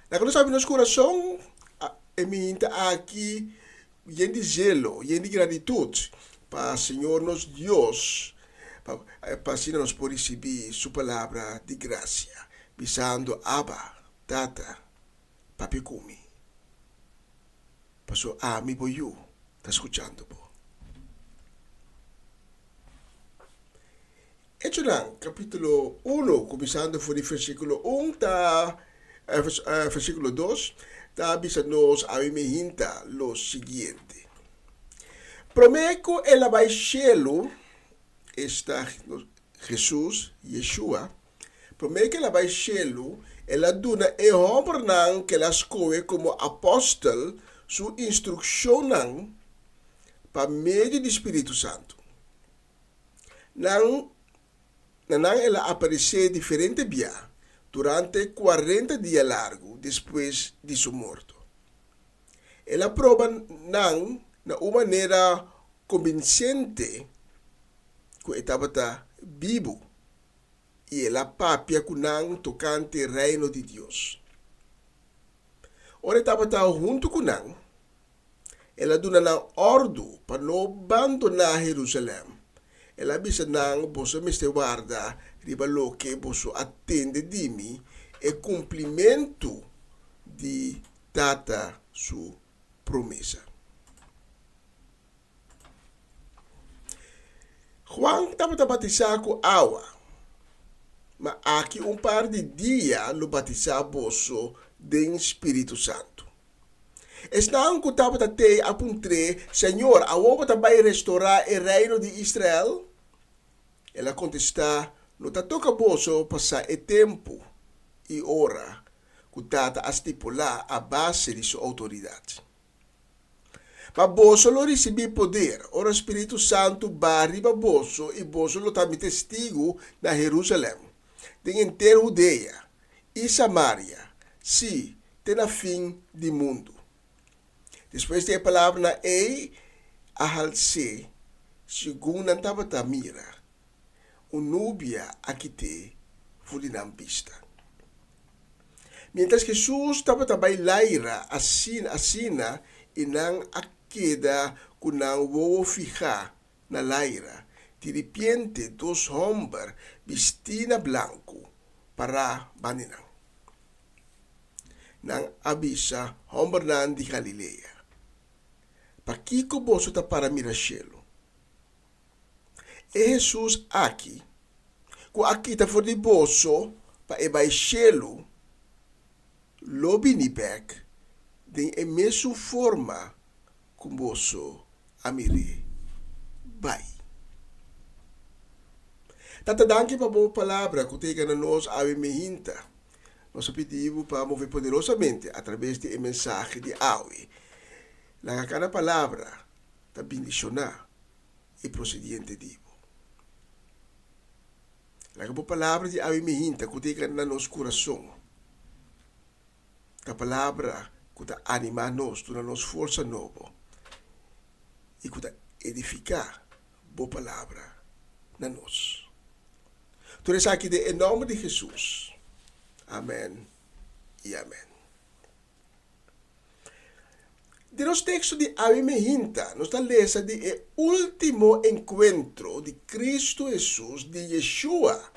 Na que nós sabemos no coração, Meinta aqui, e de zelo, e de gratitude para o Senhor nosso Deus, para assim nós podemos receber sua palavra de graça, visando Abba, Tata, Papi Kumi. Pastor Ami Boyu, está escuchando. Echonan, capítulo 1, começando por o versículo 1, está versículo 2, nos avimenta lo siguiente. Prometo el cielo está Jesús, Yeshua, prometo que el cielo ela duna e homem que las coe como apóstol su instrução para meio do Espírito Santo. Nang ela aparece diferente via durante 40 dias largo depois de sua morte. Ela prova nang na uma maneira convincente que estava vivo e ela papia kunang tocante reino de Deus. Ora estava junto com nang, ela duna nang ordo para não abandonar Jerusalém. Ela bisa nang boso meste guarda ribalo que boso attende di mi e cumprimento di data su promessa. Juan estava batizado com água, mas aqui par de dias lo batizado boso do Espírito Santo. Estão que estava até a puntre, Senhor, a obra vai restaurar o reino de Israel? Ela contesta, não está toca boso passar o tempo e hora que está a estipular a base de sua autoridade. Mas boso lo recebi poder, ora o Espírito Santo barriba boso e boso lo também testigo na Jerusalém, de inteira Judeia e Samaria, sim, tem a fim do mundo. Depois da palavra na ei, a halse, segundo a tabata mira, o núbia aqui te fulinambista. Mientras que Jesus estava bailaira assina e não aqueda com não vou ficar na laira, de repente dos homens vestidos branco para baninang. Nang abisa homem nan de Galileia. Pakiko boso ta para mirachelo. E Jesus aqui, ko aqui ta for de boso pa e baixelo, lobinibek, den e mesmo forma com boso amire bai. Tata danke pa boa palavra que tega na nós ave mehinta. Nosso pedido para mover poderosamente através de mensagem de áudio. La cada palavra está bendicionar e procediente divo. La cada palavra de ave mehinta que tega na nosso coração. A palavra que está animar nós, que nos força novo. E que está edificar boa palavra na nós. Tudo isso aqui em nome de Jesus. Amém e amém. De nos texto de Ave Mehinta, nos está lesa de o último encontro de Cristo Jesus, de Yeshua,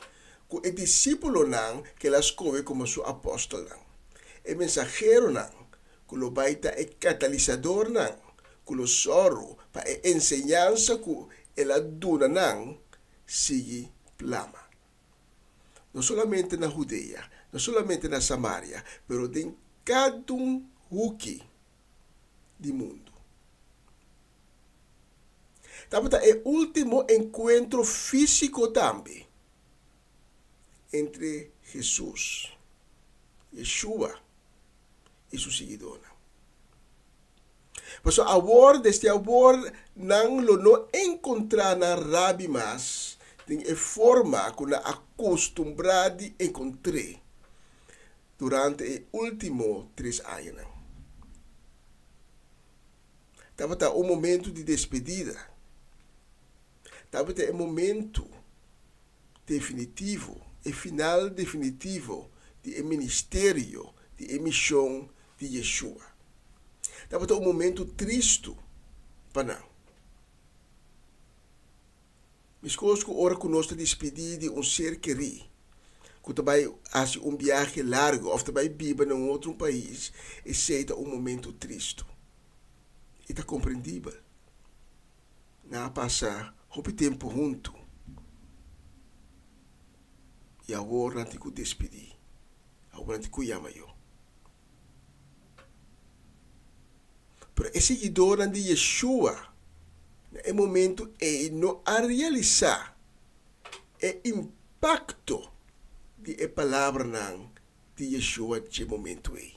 com o discípulo nan que las escolhe como seu apóstolo nan. O mensageiro nan, que lo baita e catalisador nan, que lo soro para a enseñança que ela duna nan, sigue plama. Não somente na Judeia, não somente na Samaria, mas em cada huki do mundo. Também é o último encontro físico também entre Jesus, Yeshua e sua seguidora. Mas agora, deste agora, não lo encontrar na rabi mas tem a forma que na acostumbrado encontrei durante os últimos 3 anos. Estava um momento de despedida. Estava um momento definitivo, e final definitivo do ministério de emissão de Yeshua. Estava um momento triste para nós. Mas que ora conosco despedir de ser querido, que também faz viagem largo, ou também vive em outro país, e seja momento triste. E está compreendível. Não passa muito tempo junto. E agora não te despedir. Agora não te chama eu. é seguidor de Yeshua. É momento é não a realizar é impacto de a palavra de Yeshua de momento é.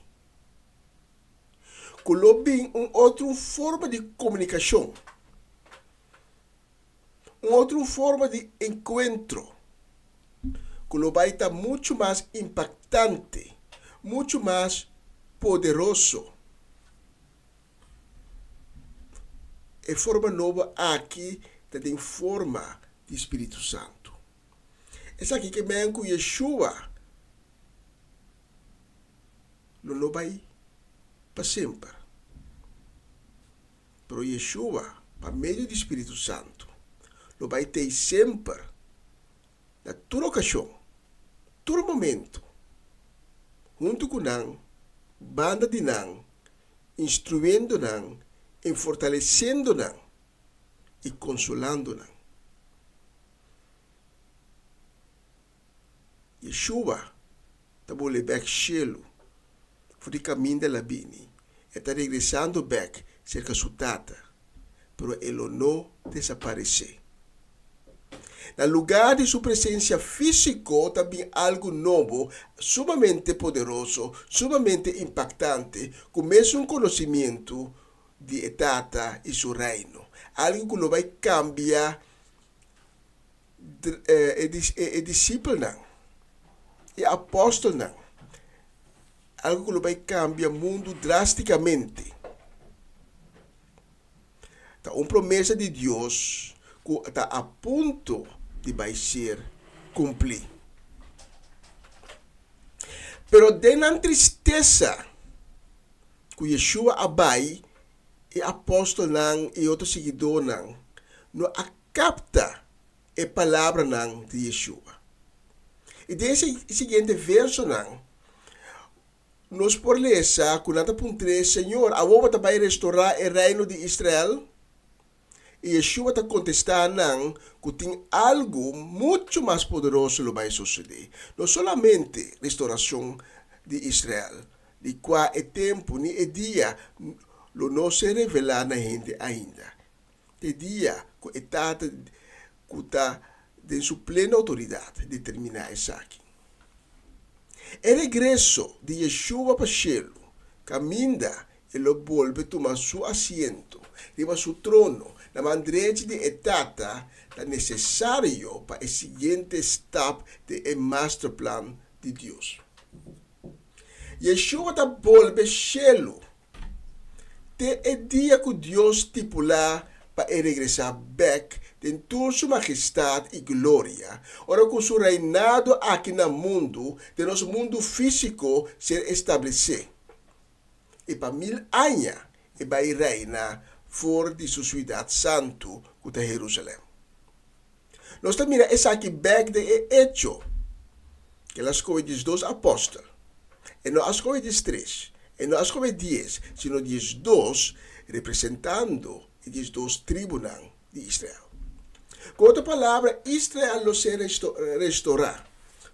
Colobem outra forma de comunicação, outra forma de encontro. Colobai está muito mais impactante, muito mais poderoso. É forma nova aqui, tem forma de Espírito Santo. Essa aqui que vem com Yeshua, não vai para sempre. Pero Yeshua, para meio do Espírito Santo, não vai ter sempre, na toda ocasião, todo momento, junto com nós, banda de nós, instruindo nós, e fortalecendo-nos e consolando-nos. Yeshua está voltando back cielo, por o caminho da labini, e está regressando back cerca sua tata, pero ele não desapareceu. No lugar de sua presença física, também algo novo, sumamente poderoso, sumamente impactante, começa conhecimento de etata e seu reino. Algo que não vai cambiar discípulo não, e apóstolo não. Algo que não vai cambiar o mundo drasticamente. Tá uma promessa de Deus que está a ponto de vai ser cumprir. Pero dentre tristeza que Yeshua abai e apóstolo não e outro seguidor não capta a palavra não de Yeshua. E desse seguinte verso não, nós por ler com nada pontre, Senhor, a obra vai restaurar o reino de Israel? E Yeshua está contestando não que tem algo muito mais poderoso que vai suceder. Não somente restauração de Israel, de qual é tempo nem é dia lo não se revelar na gente ainda. De dia que está de sua plena autoridade de terminar isso aqui. O regresso de Yeshua para o cielo, caminha e lo volve tomar seu assento, riba seu trono, na mandrete de etata, é necessário para o seguinte step de master plan de Deus. Yeshua está volve ao cielo, é dia que Deus estipular para regressar back em toda sua majestade e glória. Ora, com seu reinado aqui no mundo, de nosso mundo físico ser estabelecido. E para 1000 anos, ele vai reinar fora de sua cidade santo, que é Jerusalém. Nós também essa aqui back de hecho, que as coisas dos apóstolos, e não as coisas 3. E não as coisas 10, sino 12, representando os 2 tribunais de Israel. Com outra palavra, Israel não se restaurar,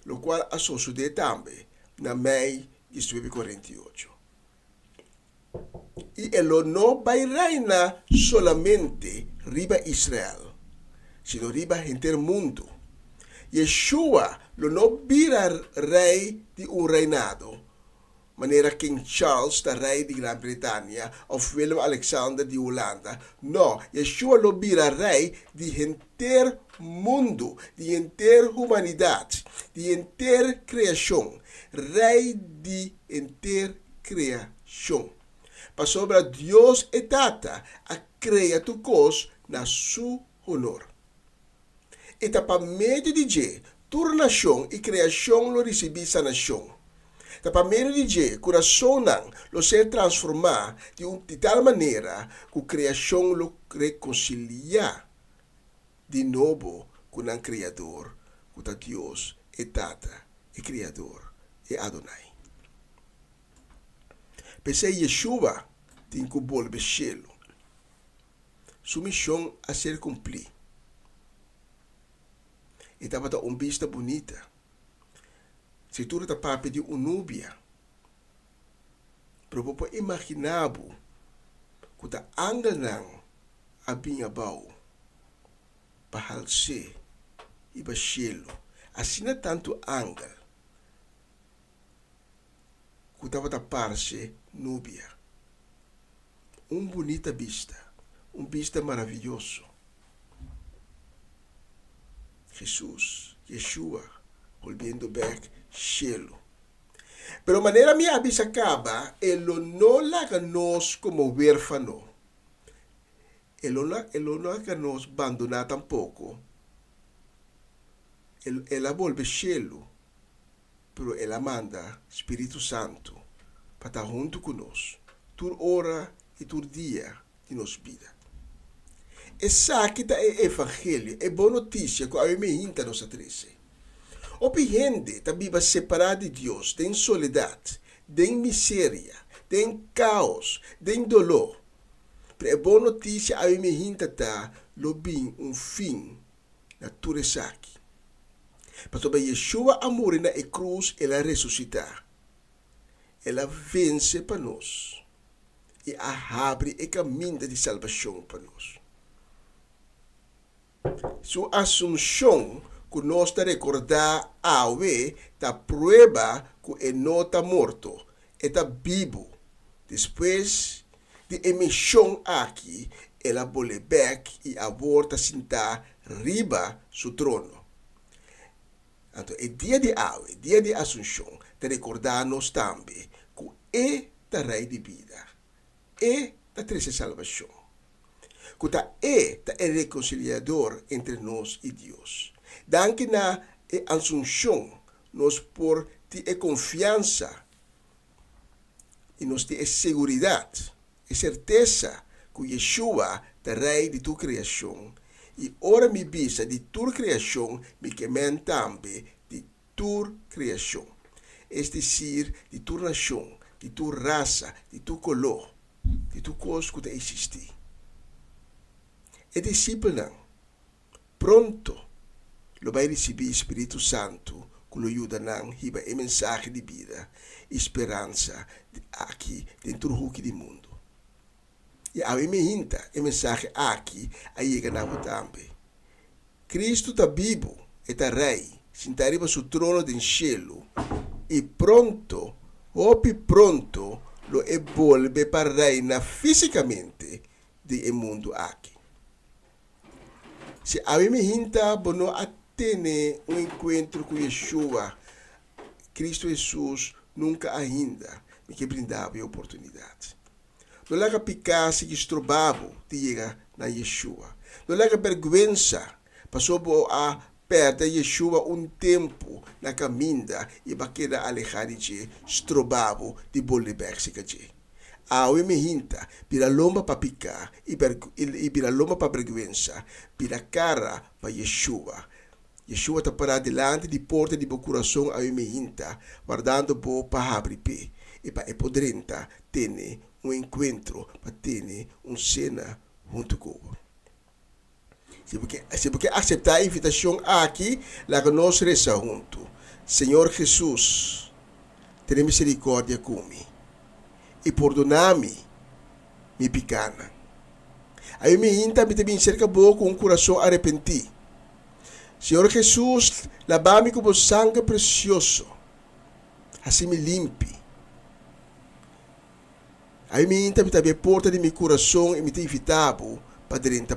o qual a suceder também na Mei 1948. E ele não vai reinar solamente riba Israel, sino riba inteiro mundo. Yeshua não vira rei de reinado, maneira King Charles, da rei de Grã-Bretanha, ou Willem Alexander de Holanda. Não, Yeshua não vira rei de inteiro mundo, de inteira humanidade, de inteira criação. Rei de inteira criação. Para sobre Deus e Tata, a criar tu cos na seu honor. E para meio de tua nação e criação lo recebi essa nação. Para meio de coração lo ser transformar de tal maneira que a criação lo reconcilia de novo com o Criador, com Deus e Tata, e Criador, e Adonai. Pensei Yeshua tem que volver ao cielo. Sua missão a ser cumprida. E estava uma vista bonita. Se tu está para pedir uma núbia, para imaginar kuta angel nang abing abaw pahalse iba cielo asina tanto angel kuta taparse nubia bonita vista vista maravilhoso Jesus Yeshua volviendo back cielo. Pero manera mi abis acaba, elo no laga nos como huérfano. Elo no laga nos abandona tampoco. Ela volve cielo, pero ela manda Espírito Santo para estar junto conosco, tur hora e tur dia de nos vida. Essa que é evangelho, é boa notícia que a me hinta nossa trece. Opi gente tá viva separada de Deus, tem soledade, tem miséria, tem caos, tem dolor. Mas é boa notícia a me hinta tá lobin fim na turesa aqui. Mas sobre Yeshua a morrer na cruz, ela ressuscitar. Ela vence para nós. E abre o caminho de salvação para nós. Sua assunção que nós está recordar da prueba que ele não está morto, está vivo. Depois de emissão aqui, ela volta back e aborta sentar riba seu trono. Então, o dia de Awe, dia de Assunção, está recordar-nos também que é da rei de vida, é da triste salvação. Que é reconciliador entre nós e Deus. Danke na Assunção, nós por ter confiança e nós ter segurança e certeza que Yeshua é rei de tua criação. E ora me bisa de tua criação, me quemen também de tua criação. É decir, de tua nação, de tua raça, de tua color, de tua coisa que existe. E discípulo pronto lo vai receber Espírito Santo que lo ajuda a riba a mensagem de vida, esperança aqui dentro do mundo. E a mim hinta a mensagem aqui a chega na também. Cristo está vivo, está rei, sentado em seu trono do cielo e pronto, pronto, lo evolve para reinar fisicamente do mundo aqui. Se a mim hinta bono a ter encontro com Yeshua, Cristo Jesus nunca ainda me que brindava a oportunidade. Não laga picar se estrobavo de chegar na Yeshua. Não laga vergonha, passou a perder Yeshua tempo na caminha e baqueira alejar de estrobavo de Bolívar se caje. A me hinta, pira lomba para picar e pira lomba para vergonha, pira cara para Yeshua. Yeshua está para delante de porta de meu coração a me hinta, guardando bo para abrir pé e para podrenta ter encontro, para ter cena junto com Se porque aceitar a invitação aqui, lá que nós reza junto. Senhor Jesus, tenha misericórdia comigo e perdonar-me, me picana. Aí me hinta, me também cerca boa com coração arrependido. Senhor Jesus, lava-me com o sangue precioso, assim me limpe. Aí me hinta, me também porta de meu coração e me tem invitado para dentro.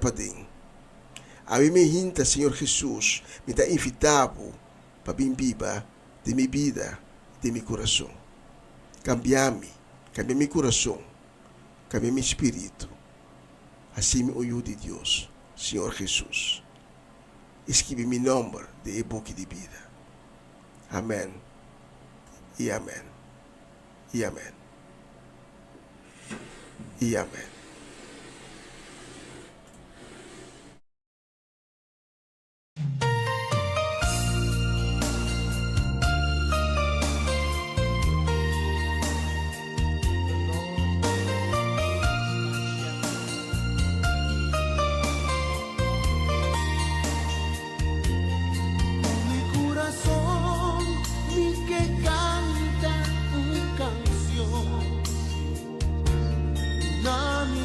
Aí me hinta, Senhor Jesus, me está invitado para bem viva de minha vida, de meu coração. Cambia-me, cambia meu coração, cambia meu espírito. Assim me ajude Deus, Senhor Jesus. Escreve meu nome de book de vida. Amém. E amém. E amém. E amém. Nami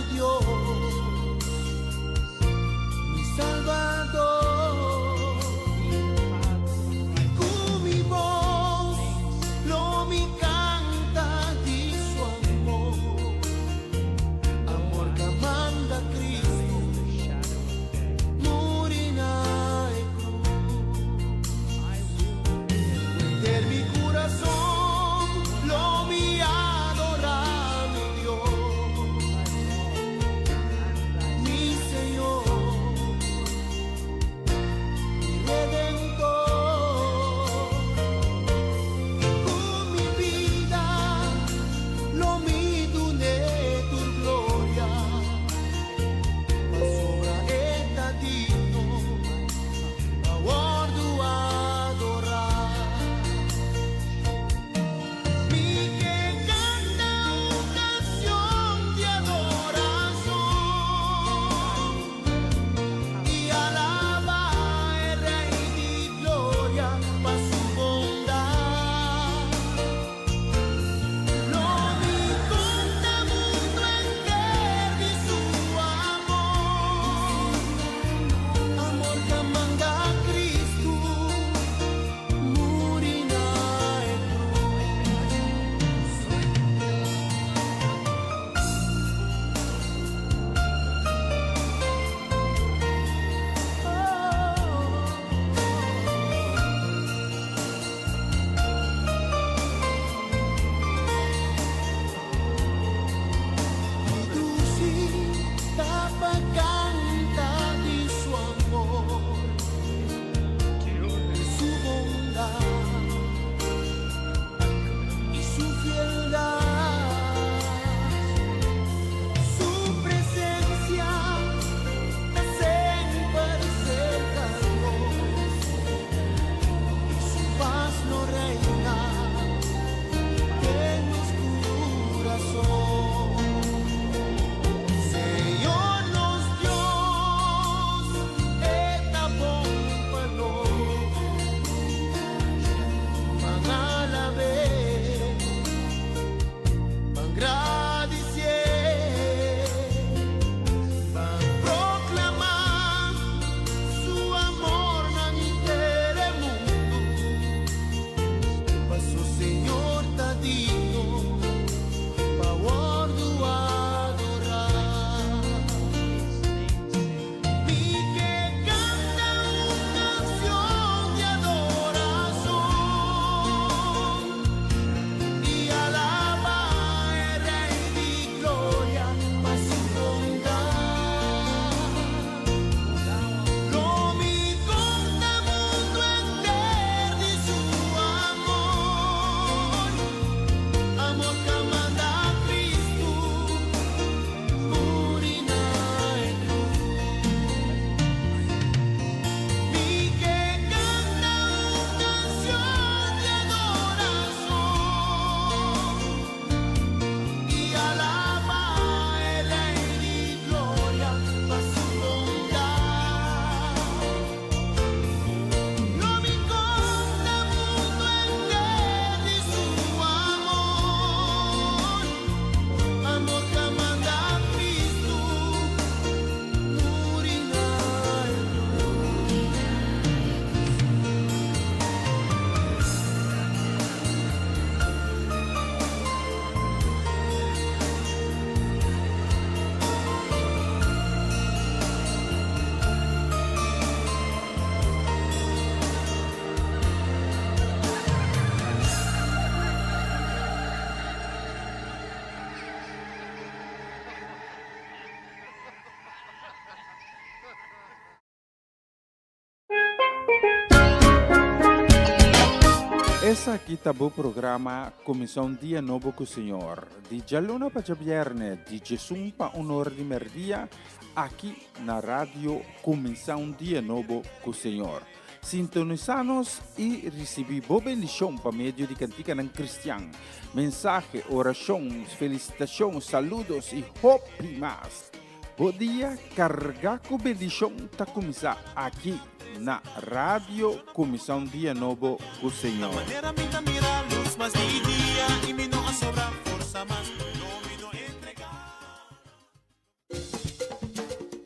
Essa aqui tá o programa Comissão Dia Novo com o Senhor. De Jaluna para Viernes, de Jesus para Honor de Merdia, aqui na rádio Comissão Dia Novo com o Senhor. Sintonizanos e recebi boa bendição para meio de cantiga não cristã. Mensagem, orações, felicitações, saludos e hope mais. Bom dia, carregar com bendição tá começar aqui na rádio Comissão Dia Novo com o Senhor. Manera minta mira luz más dia y mi no sobra forza más no me no entregar.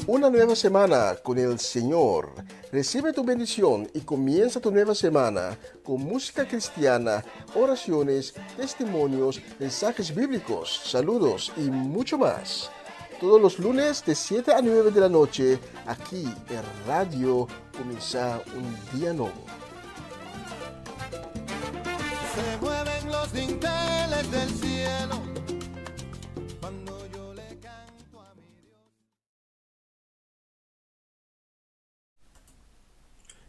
Una nueva semana con el Señor. Recibe tu bendición y comienza tu nueva semana con música cristiana, oraciones, testimonios, mensajes bíblicos, saludos y mucho más. Todos los lunes de 7 a 9 de la noche, aquí en Radio Comienza un Día Nuevo. Se mueven los dinteles del cielo cuando yo le canto a mi Dios.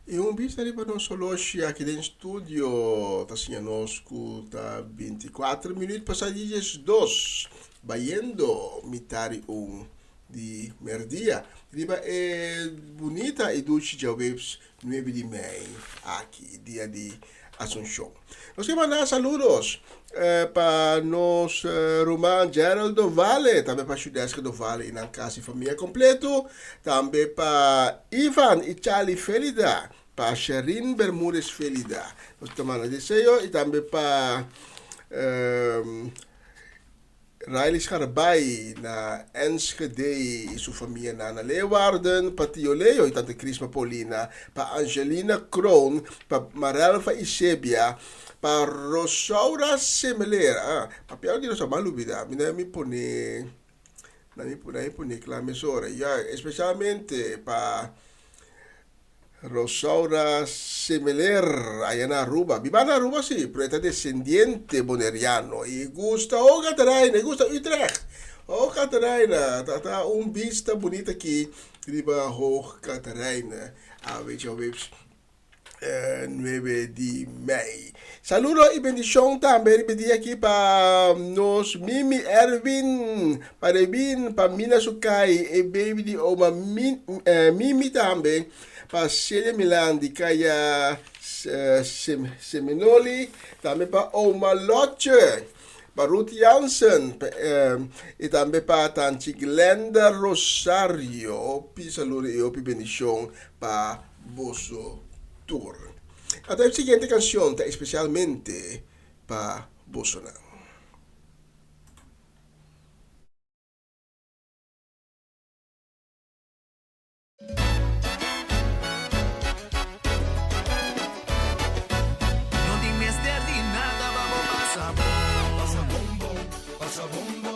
E un vista para nós hoje aqui no estúdio, tá assim, nós tá 24 minutos passadinhos 2, baiando mitad de merdia. Riba é bonita e dulce de Webs 9 de maio, aqui, dia de Assunção. Nós queremos mandar saludos para nós, Roman Gerald do Vale, também para Chudesca do Vale, e na casa e família completo, também para Ivan e Charlie Felida, para Sherin Bermúdez Felida, nós estamos mandando desejo, e também para Riley Scarbay na Enschede e sua família na Leeuwarden, para Tio Leo e tante Crisma Paulina, para Angelina Kroon, para Marelfa Isebia, para Rosaura Semeler, para pior de nossa malubida, me pone clamesora, especialmente para Rosaura Semeler, allá en Aruba. Viva en Aruba, sí, pero está descendiente boneriano. Y gusta, Catarina, gusta Utrecht. Catarina, está vista bonita aqui, riba Catarina. Weet je, 9 de maio. Saludo y bendición también pedí aquí para nos Mimi Erwin, para Erwin, para Mina Sukai, e baby di oma Mimi también. Para Celia Milan di Kaya Seminoli, também para Oma Lotje, para Ruth Jansen, e também para Tanti Glenda Rosario, saludo e bendição para Bosso Tour. Até a seguinte canção está especialmente para Bolsonaro.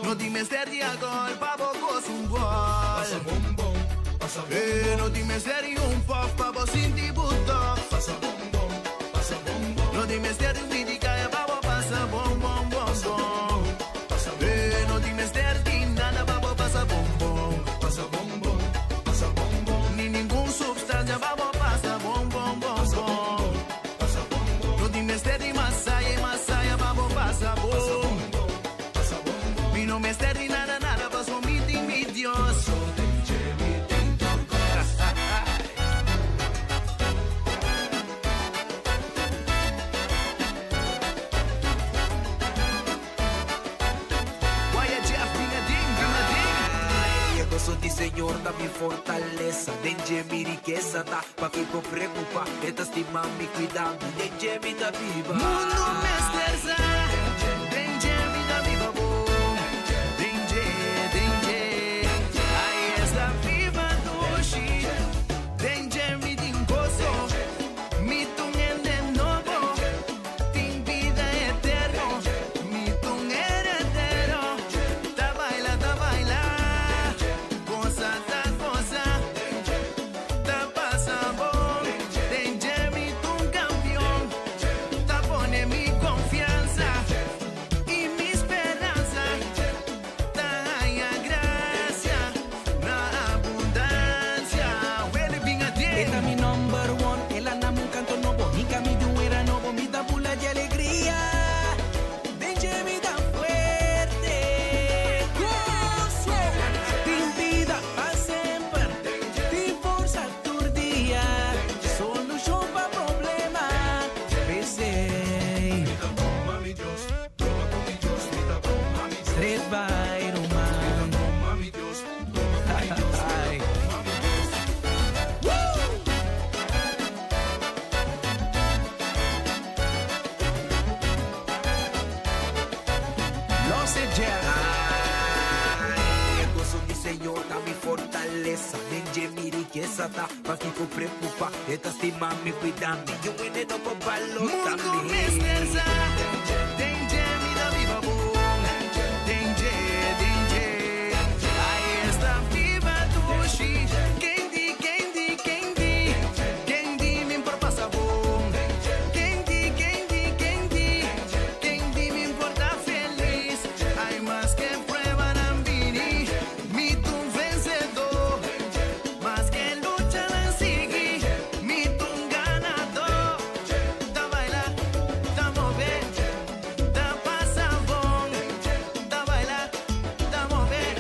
No dime serio alcohol, pavo con un gol. Pasa bombón, pasa bombón. No dime serio un pop, pavo sin dibuto. Pasa bombón, pasa bombón. No dime serio un vidica, pavo pasa bombón, bombón. Pasa bombón. No dime serio nada, pavo pasa bombón. Pasa bombón, pasa bombón. Ni ningún sustancia, pavo pasa bombón, bombón. Pasa bombón. No dime serio masaya, pavo pasa bombón. No me esté ni nada, paso mi Dios. Guaya Jeff, eu gosto de Senhor da minha fortaleza. Dengue mi riqueza, tá? Pa' que por preocupar, esta estima me cuidando. Dengue mi da viva. Mundo me estresa. Dengue mi da viva, boy. Confianza. Street by Roman. Mami Dios, Ay. no se llega. El gozo mi Señor da mi fortaleza. Denje mi riqueza ta pa' que con preocupa. Esta estima mi cuidando. Yo en el topo palo Mundo me estresa. Denje mi da viva boom. Denje. Ahí está viva Tushi. Candy. Candy me importa sabor. Candy me importa feliz. Hay más que prueba Nambini. Mi tu vencedor. Más que lucha en sigui. Mi tu ganador. Da bailar, da mover, da pasar bon. Da bailar, da mover,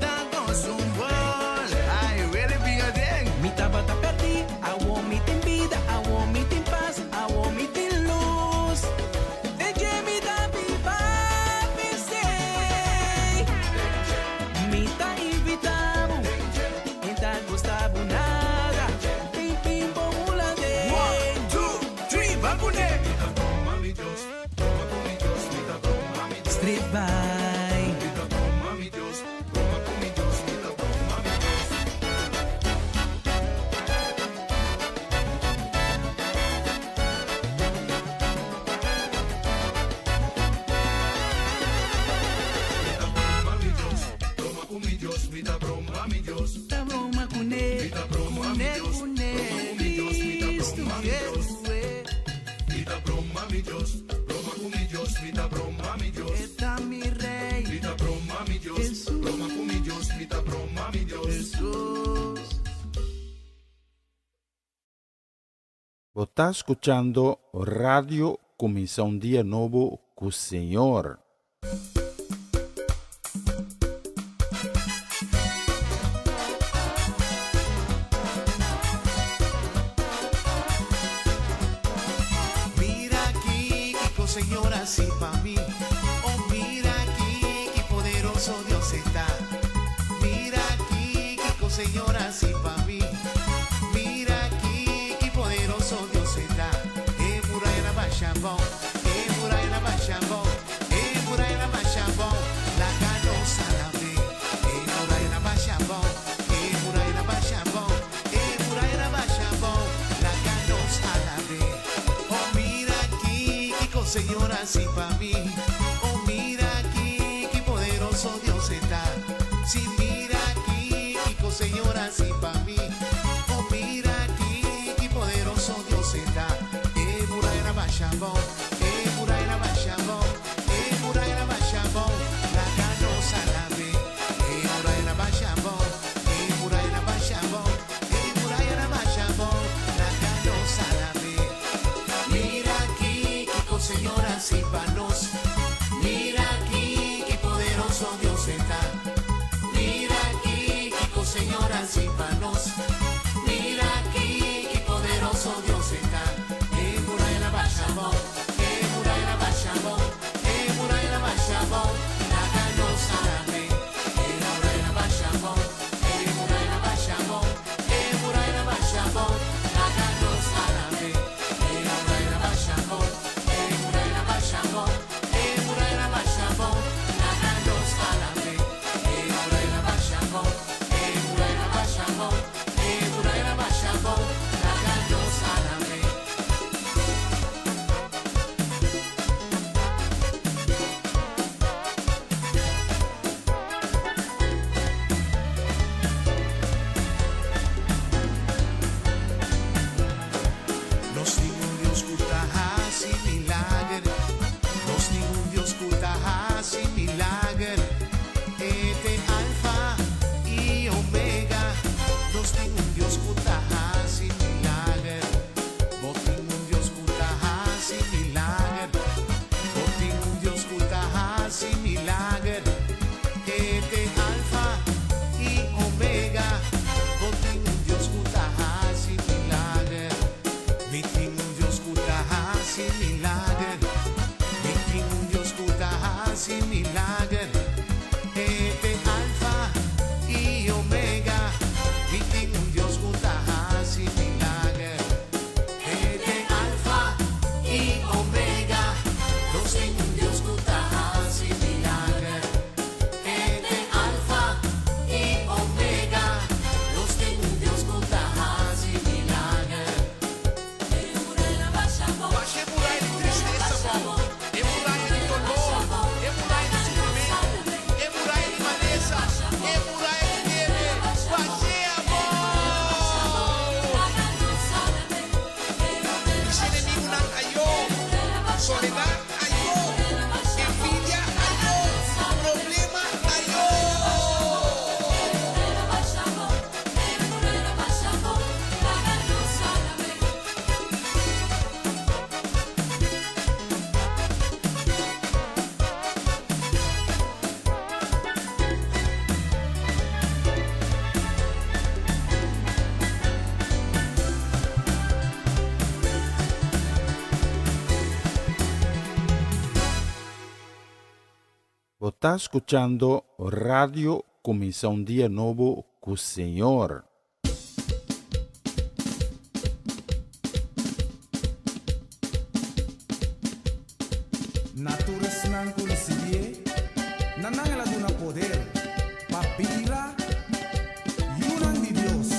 da consumir. Ay, really big again. Mi tabata perdi. I want me in vida. I want me in paz. I want me in luz. Deje mi da viva. Pensei. Mi ta invitado. Mi ta gostavo nada. Pim, bomula de. 1, 2, 3, vacune. Street by. Da broma con él. Cristo está mi rey. Jesús. Jesús. Você está escutando Radio Começar um Dia Novo com o Senhor. Mira aquí, que Señor así para mí. Oh, mira aquí, qué poderoso Dios está. Mira aquí, que Señor así para mí. Mira aquí, qué poderoso Dios está. Muraina Bachabón, Muraina Bachabón, Muraina Bachabón, la canosa la ve. Muraina Bachabón, Muraina Bachabón, Muraina Bachabón, la canosa la ve. Oh, mira aquí, que Señor así para mí. Oh, mira aquí, qué poderoso Dios está. Sí, mira aquí, que Señor así para mí. Oh, mira aquí, qué poderoso Dios está. Muraina Bachabón, Muraina Bachabón, Muraina Bachabón, la canosa la ve. Muraina Bachabón, Muraina Bachabón, Muraina Bachabón, la canosa la ve. Mira aquí, que Señor así para Você está escuchando Radio Começar um Dia Novo com o Senhor. Natura senang kulisibie, nanang laduna poder, papira, yunang di Dios.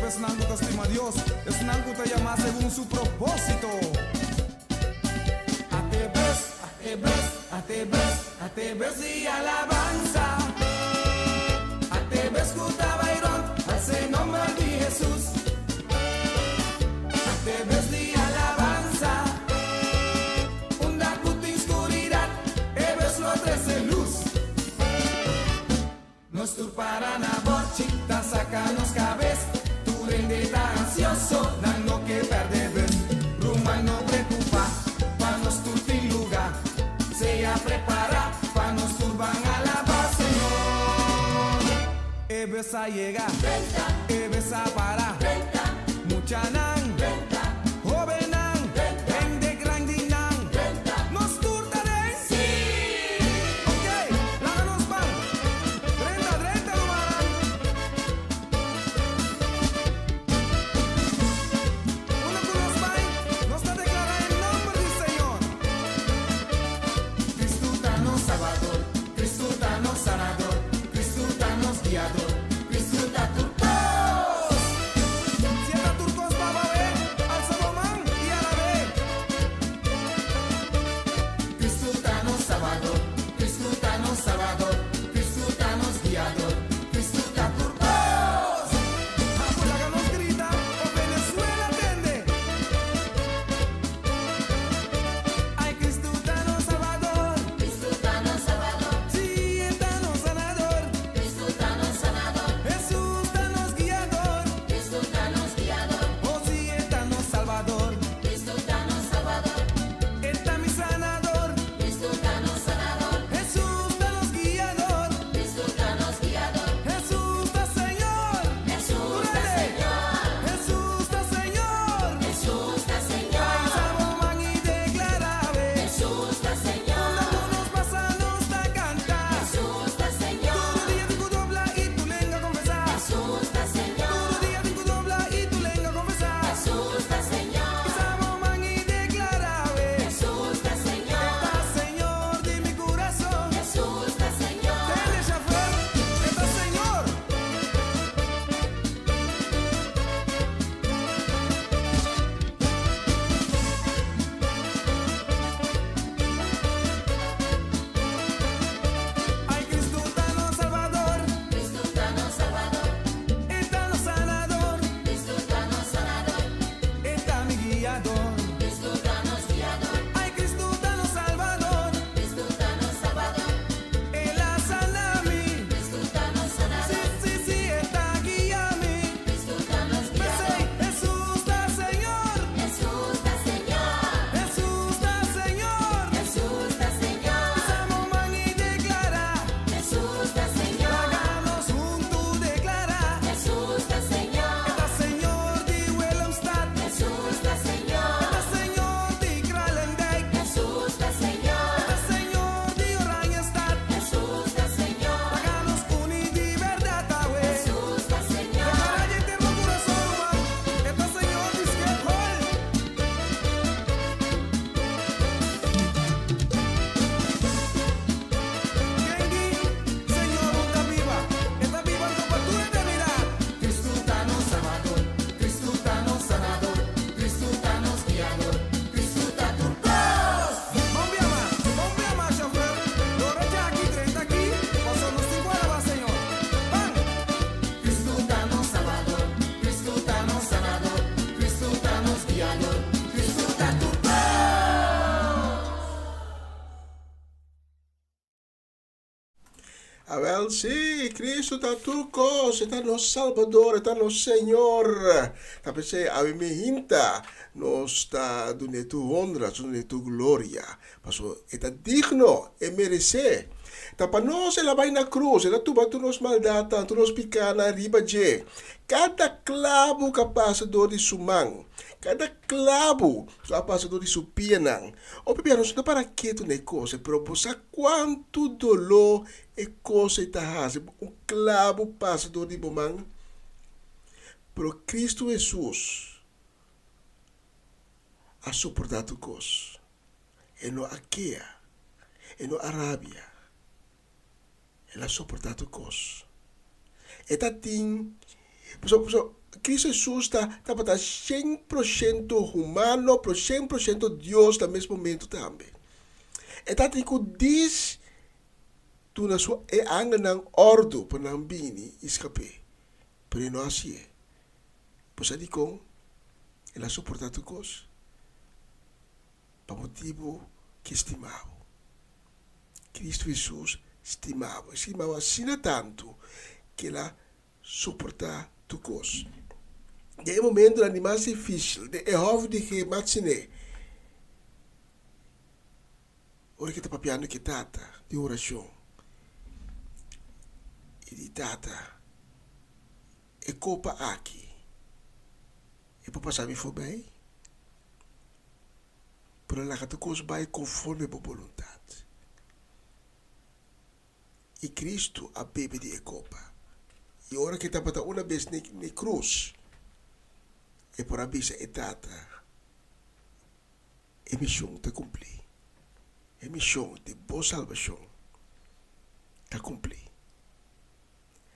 Esnango te estima Dios, Esnango te llama según su propósito. A te ves y alabanza. A te ves Cutabairón, hace nombre de Jesús. A te ves y alabanza. Una puta oscuridad, e ves lo trece luz. No esturparán a bochita, sacanos cabeza. Está ansioso, dando que perder. Rumba no preocupa, para nos turtir lugar. Sea prepara, para nos turban a la paz, Señor. Ebes a llegar, ebes a parar. Mucha nan, joven nan, grande grandinan. Nos turtaré, sí. Ok, láganos pan. 30 no harán. Salvador, Cristo danos sanador, Cristo danos guiador, Cristo da turcos. Si está turcos va a ver al Salomón y a la vez. Cristo danos salvador, Cristo danos salvador, Cristo danos guiador, Cristo da turcos. Afuera nos grita, o Venezuela atende. Ay, Cristo danos salvador. Sí, danos sanador. Cristo danos sanador. Well, sim, Cristo está turcos, está nosso Salvador, está nosso Senhor. Tá pensando, a mim hinta, nós está dando tu honra, dando tu glória. Mas está digno e merece. Tá para nós, ela vai na cruz, ela tuba tu nos maldata, tu nos pica na riba de. Cada clavo capaz de sumang. Cada clavo capaz de supianang. O piano não para que tu ne coisa, pero posa quanto dolor e coisa está fazendo. Um clavo passa de bomang. Pero Cristo Jesus a suportado coisa. E no Aquia, e no Arábia, ele a suportado coisa. E tá tim, Cristo Jesus está para 100% humano, para 100% Deus no mesmo momento também. E tá tim que diz tu na sua e anga ng ordo para não bini escape. Pero não assim é. Pois ali com ele a suportado coisa. Para motivo que estimava. Cristo Jesus estimava assim tanto que ela suporta tu coisa. E é um momento mais difícil, é óbvio que matsine. Ora que está papiando que tata de oração. E de tata é copa aqui. E para passar me for bem. Para lá que tu coisa vai conforme a vontade. E Cristo a bebe de copa. E ora que está para uma vez na cruz. E por abisa etata. E missão te cumprir. E missão de boa salvação. Te cumprir.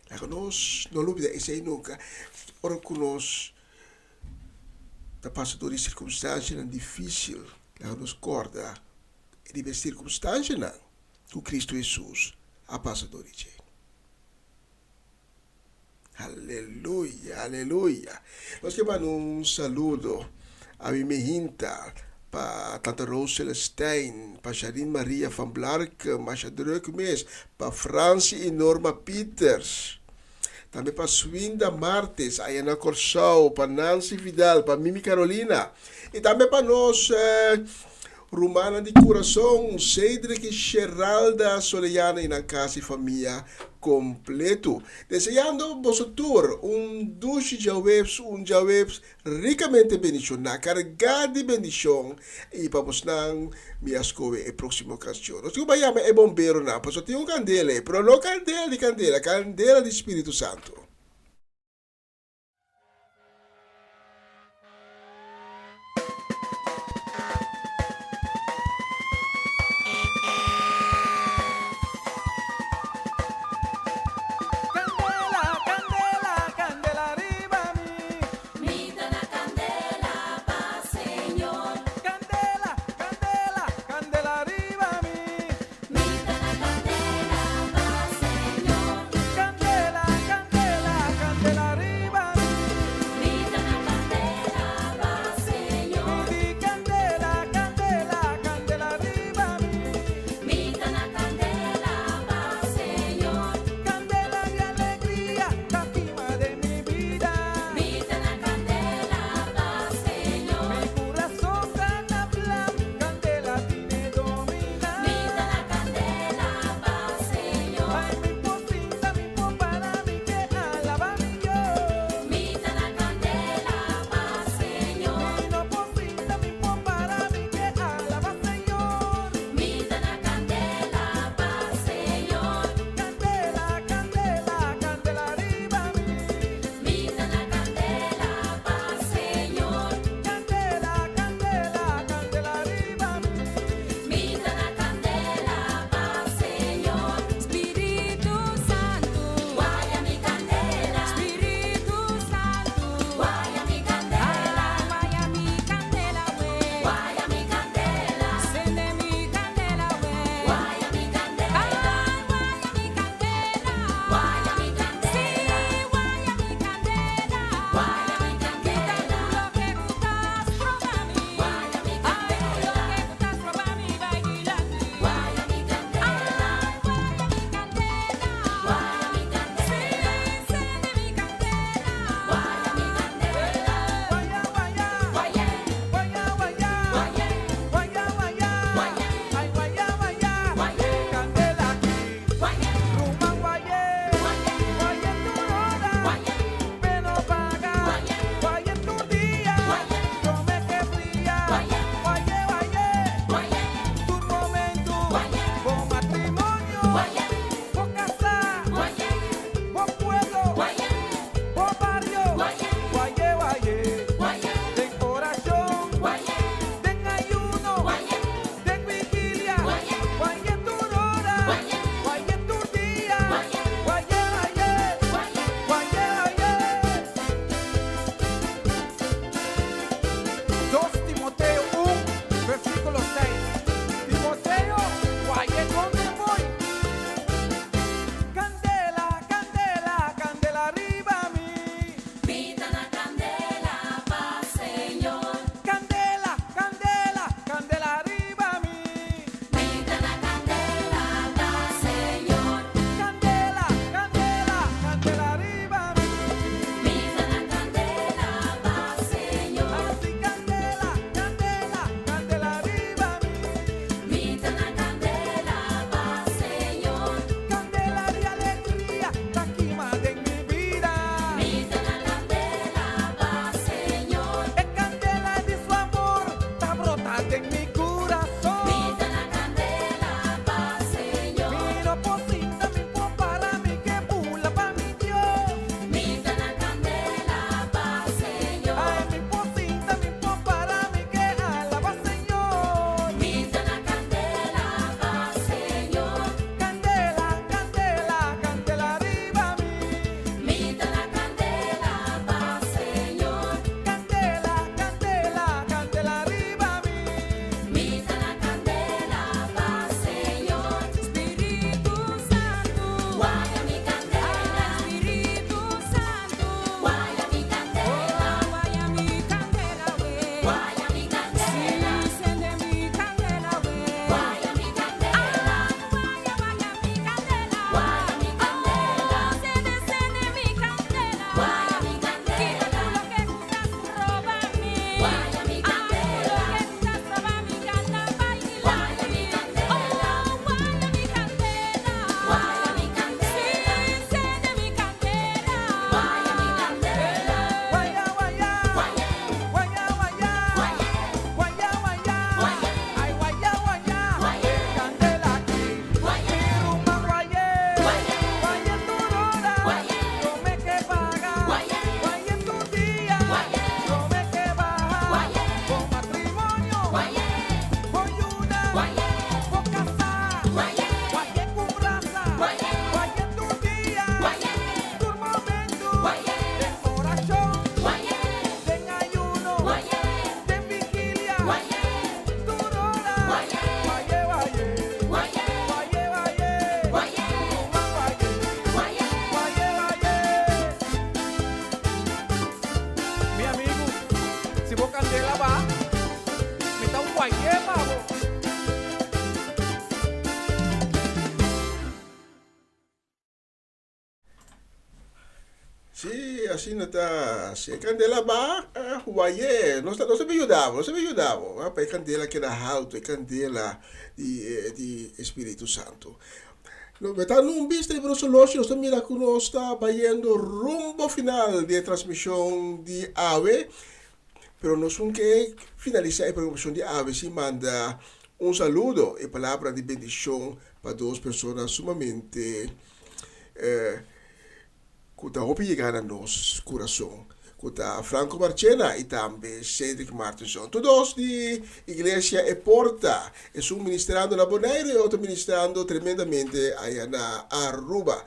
Lá que nós não lubida isso aí nunca. Ora que nós está passando por circunstâncias difíceis. Lá que nós corda. E de circunstâncias não. Com Cristo Jesus. A passado origem. Aleluia, aleluia. Nós queremos um saludo a minha hinta para Tata Rose Celestijn, para Charine Maria van Blark, Masha Drukmes, para Francie e Norma Peters. Também para Swinda Martes, Ayana Corsau, para Nancy Vidal, para Mimi Carolina. E também para nós, Romana de Coração, Cedric Geralda Solejana e na casa e família completo. Desejando vosotros dulce jawebs, jawebs ricamente bendicionado, carregado de bendição e para vos não me ascoe a próxima canção. Nós temos que é bombeiro na, pois eu tenho candela, pero não candela de candela, candela de Espírito Santo. Candela, candela, Sì, así no está. Se candela va, huaye, non se mi aiutavo, non se mi aiutavo. Ma poi candela che era alto, e candela di Spirito Santo. No, metà non viste per solosi, non sto mirando, sta bayendo rumbo final di trasmissione di AVE, pero no son que finaliza la programación de AVE, si manda un saludo y palabra de bendición para dos personas sumamente que hopen llegar a nos corazón. Que Franco Marchena y también Cedric Martinson. Todos de Iglesia e Porta. Es un ministrando na Bonaire y otro ministrando tremendamente allá en Aruba.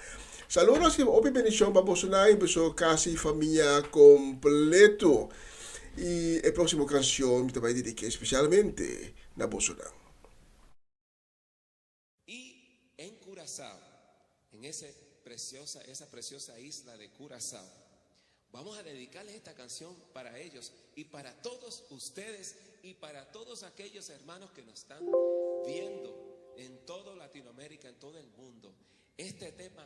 Saludos y open bendición para Bolsonaro, empezó casi familia completo. Y la próxima canción me va a dedicar especialmente a Bolsonaro. Y en Curazao, en esa preciosa isla de Curazao, vamos a dedicarles esta canción para ellos y para todos ustedes y para todos aquellos hermanos que nos están viendo en toda Latinoamérica, en todo el mundo. Este tema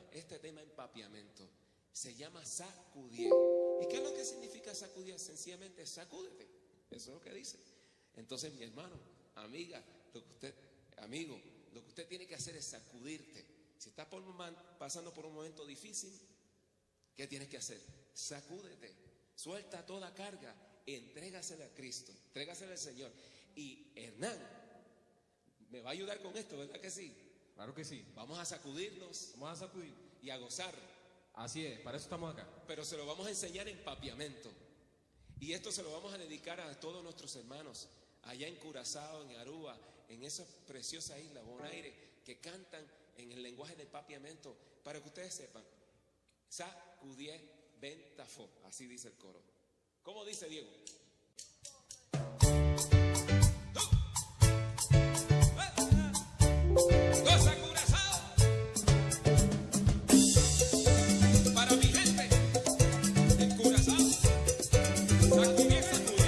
empapiamiento se llama sacudir. ¿Y qué es lo que significa sacudir? Sencillamente sacúdete. Eso es lo que dice. Entonces, mi hermano, amiga, lo que usted tiene que hacer es sacudirte. Si estás pasando por un momento difícil, ¿qué tienes que hacer? Sacúdete, suelta toda carga, entrégasela a Cristo, entrégasela al Señor. Y Hernán me va a ayudar con esto, ¿verdad que sí? Claro que sí. Vamos a sacudirnos. Vamos a sacudir. Y a gozar. Así es, para eso estamos acá. Pero se lo vamos a enseñar en papiamento. Y esto se lo vamos a dedicar a todos nuestros hermanos allá en Curazao, en Aruba, en esa preciosa isla, Bonaire, que cantan en el lenguaje del papiamento, para que ustedes sepan. Sacudie ventafo, así dice el coro. ¿Cómo dice Diego? ¡Goza Curazao! Para mi gente en Curazao, sacudie, sacudie.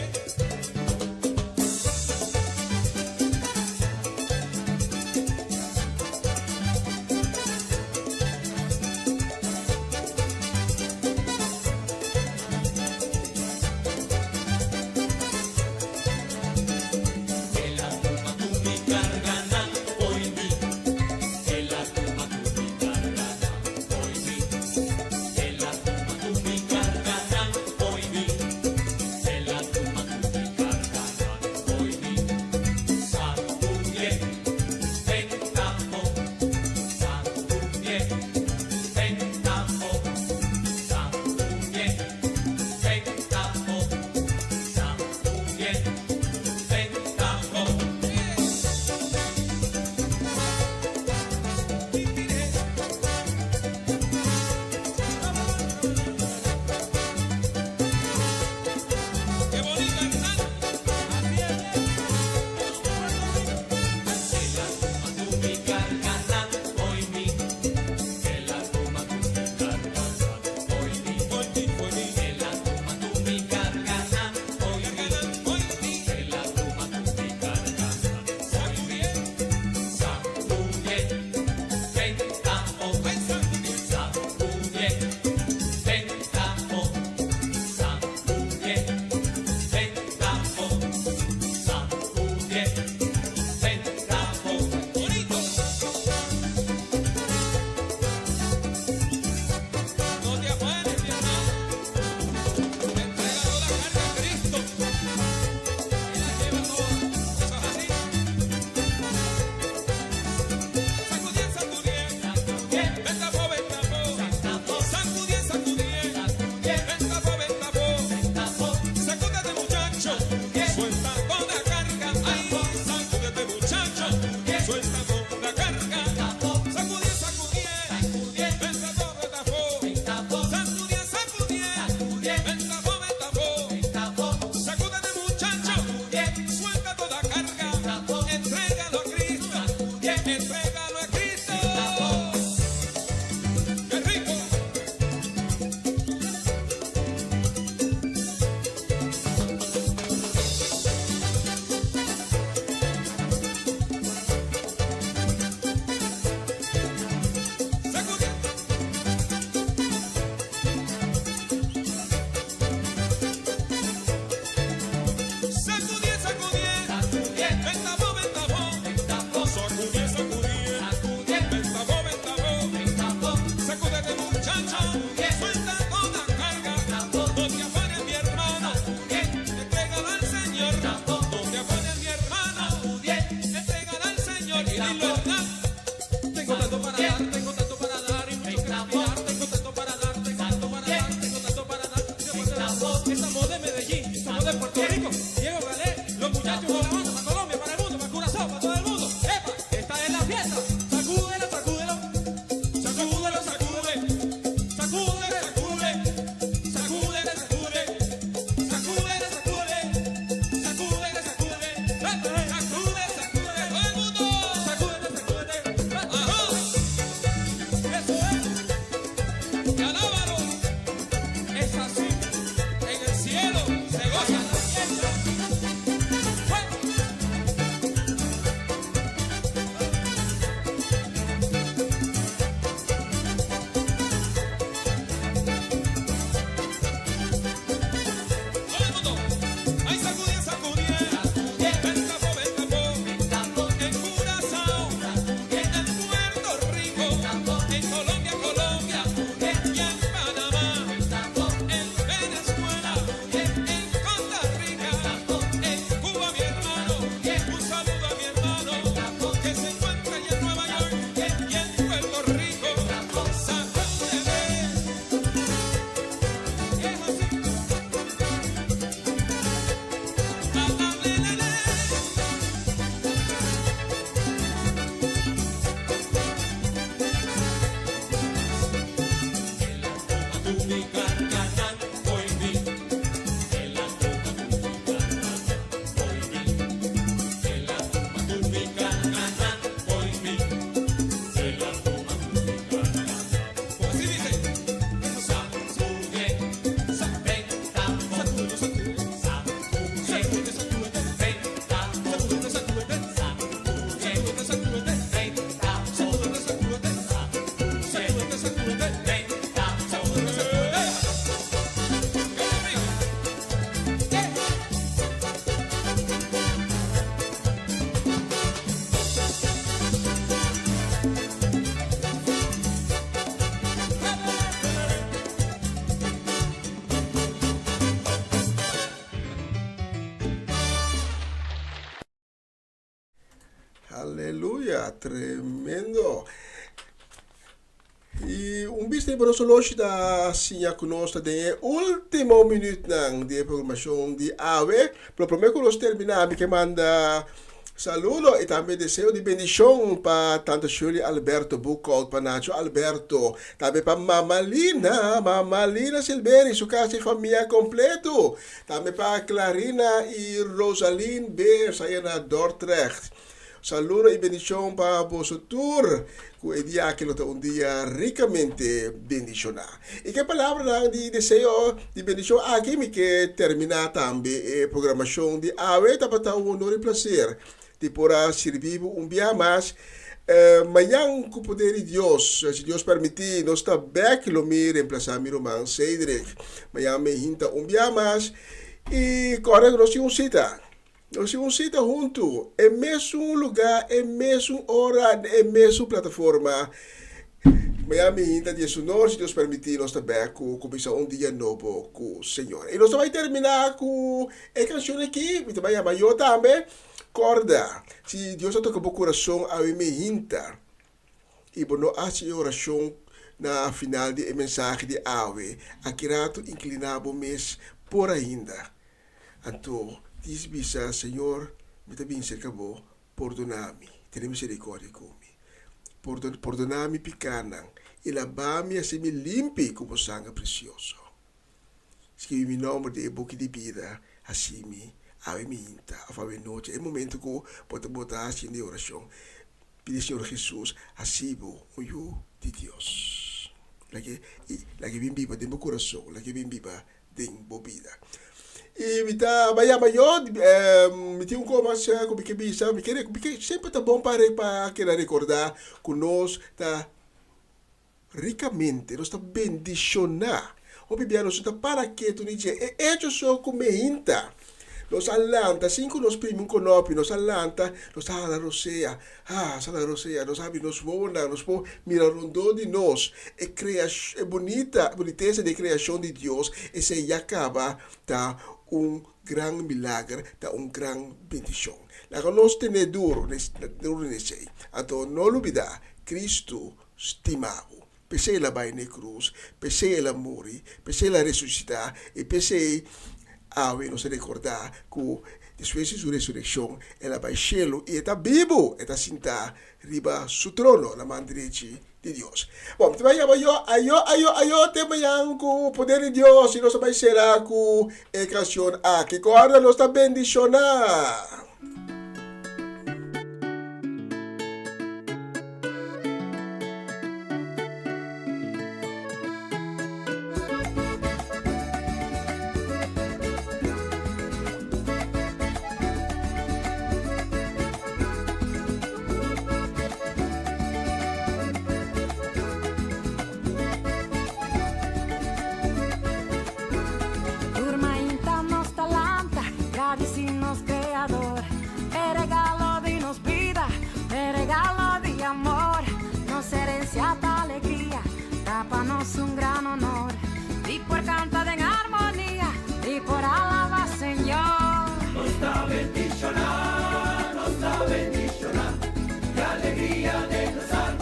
y alábalo. Es así, en el cielo se goza la fiesta. Todo el mundo, ahí sacudí, sacudí. Ven capo, en Curazao, en Puerto Rico, en Colombia, Colombia, y en Panamá, en Venezuela, en Costa Rica, en Cuba, mi hermano. Un saludo a mi hermano que se encuentra allá en Nueva York y en Puerto Rico. Sacúdeme. Es así. Aleluia, tremendo. E visto para nós hoje da assim a conosco de último minuto de programação de AWE. Para primeiro que nós terminar, que manda saludo e também desejo de bendição para tanto Shirley Alberto Bucol, para Nacho Alberto, também para Mama Lina Silveri, sua casa e família completo, também para Clarina e Rosaline Beers, aí na Dordrecht. Saludo e bendição para vosso tour, que é dia que um dia ricamente bendicionado. E que palavra de desejo de bendição aqui me que terminar também a programação de AWE, para um honor e prazer de poder servir dia mais. Amanhã, com o poder de Deus, se Deus permitir, nós está back lo me reemplazar meu irmão Cedric. Amanhã me hinta dia mais e agora nós temos cita. Nós temos cita junto, é mesmo lugar, é mesmo hora, é mesmo plataforma. Amanhã me hinta de sonor, se Deus permitir, nós está back com começar dia novo com o Senhor. E nós vamos terminar com a canção aqui, e também eu também. Corda, se Deus toca o coração, a me hinta. E por não fazer oração na final de mensagem de AWE, aqui rato inclinado mês por ainda. Então, diz bisa, Senhor, me também cerca bo, perdona-me, tenha misericórdia comigo. Perdona-me picana, e lava-me assim me limpe como sangue precioso. Escreve meu nome de boca de vida, assim me AWE minta, a favor noite, é o momento que pode botar assim de oração. Pide Senhor Jesus, assim o eu de Deus. Lagi bem viva dentro do coração, lagi bem viva dentro da vida. E me tá maior, me tem mais como que bisa, me quer, sempre tá bom para querer recordar que nós tá ricamente, nós tá bendicionar. O Bíblia nos está para que tu diz, é hecho só como hinta. Nos alanta, cinco nos primos conopi, nos alanta, nos sala rosea, nos abre, nos bona, nos pô mirando de nós, é boniteza de criação de Deus, e se acaba, tá grande milagre, tá grande bendição. Lá nós temos duro nesse, então não olvidar, Cristo estimado. Pensei ela vai na cruz, pensei ela morrer, pensei ela ressuscitar, e pensei AWE nos recordar que depois de sua ressurreição, ela vai ao cielo e está vivo, está sentada riba su trono, na mão direita de Deus. Bom, também eu tenho com o poder de Deus, e nós vamos ser com a canção aqui, que agora nós está bendicionar. es un gran honor y por cantar en armonía y por alabar Señor. Nos da bendicionar, qué alegría de gozar.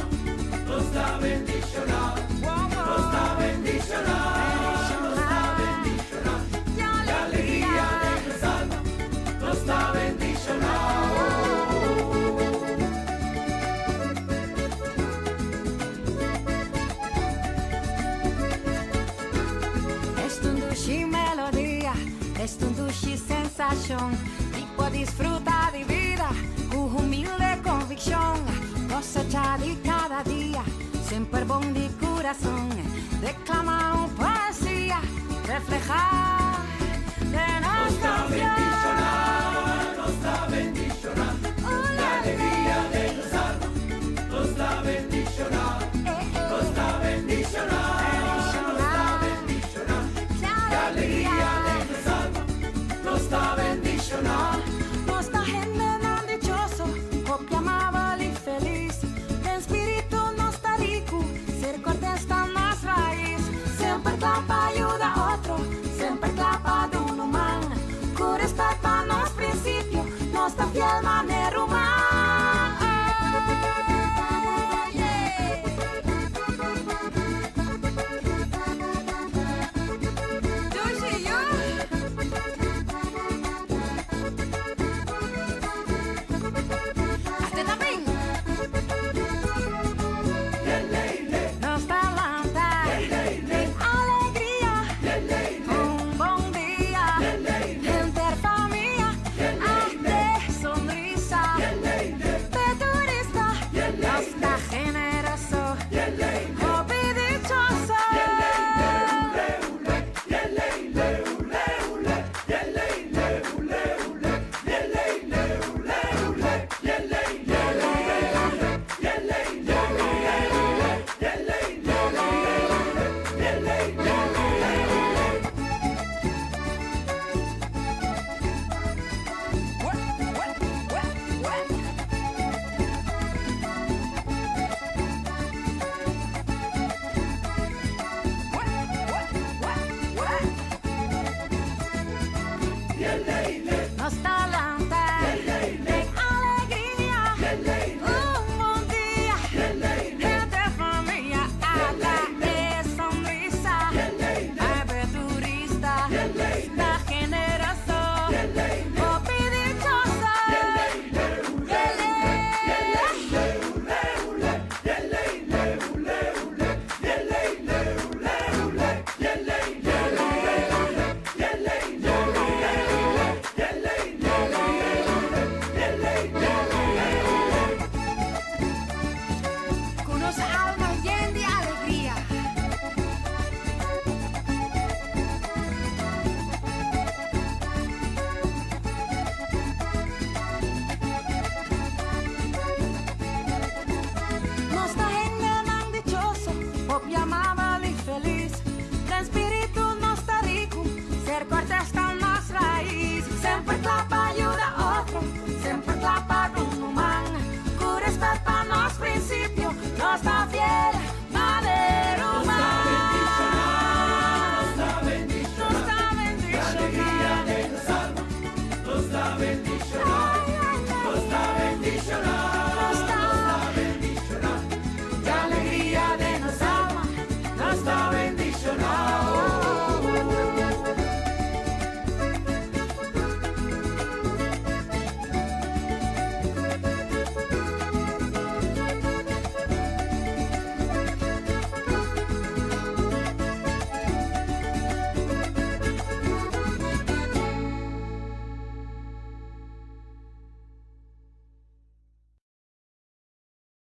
Nos da bendicionar, nos da bendicionar, nos da bendicionar, qué alegría de gozar. Nos da bendicionar. Estundushi melodía, estundushi sensación, tipo disfruta de vida, con humilde convicción, cosecha de cada día, siempre bon de corazón, declama una poesía, refleja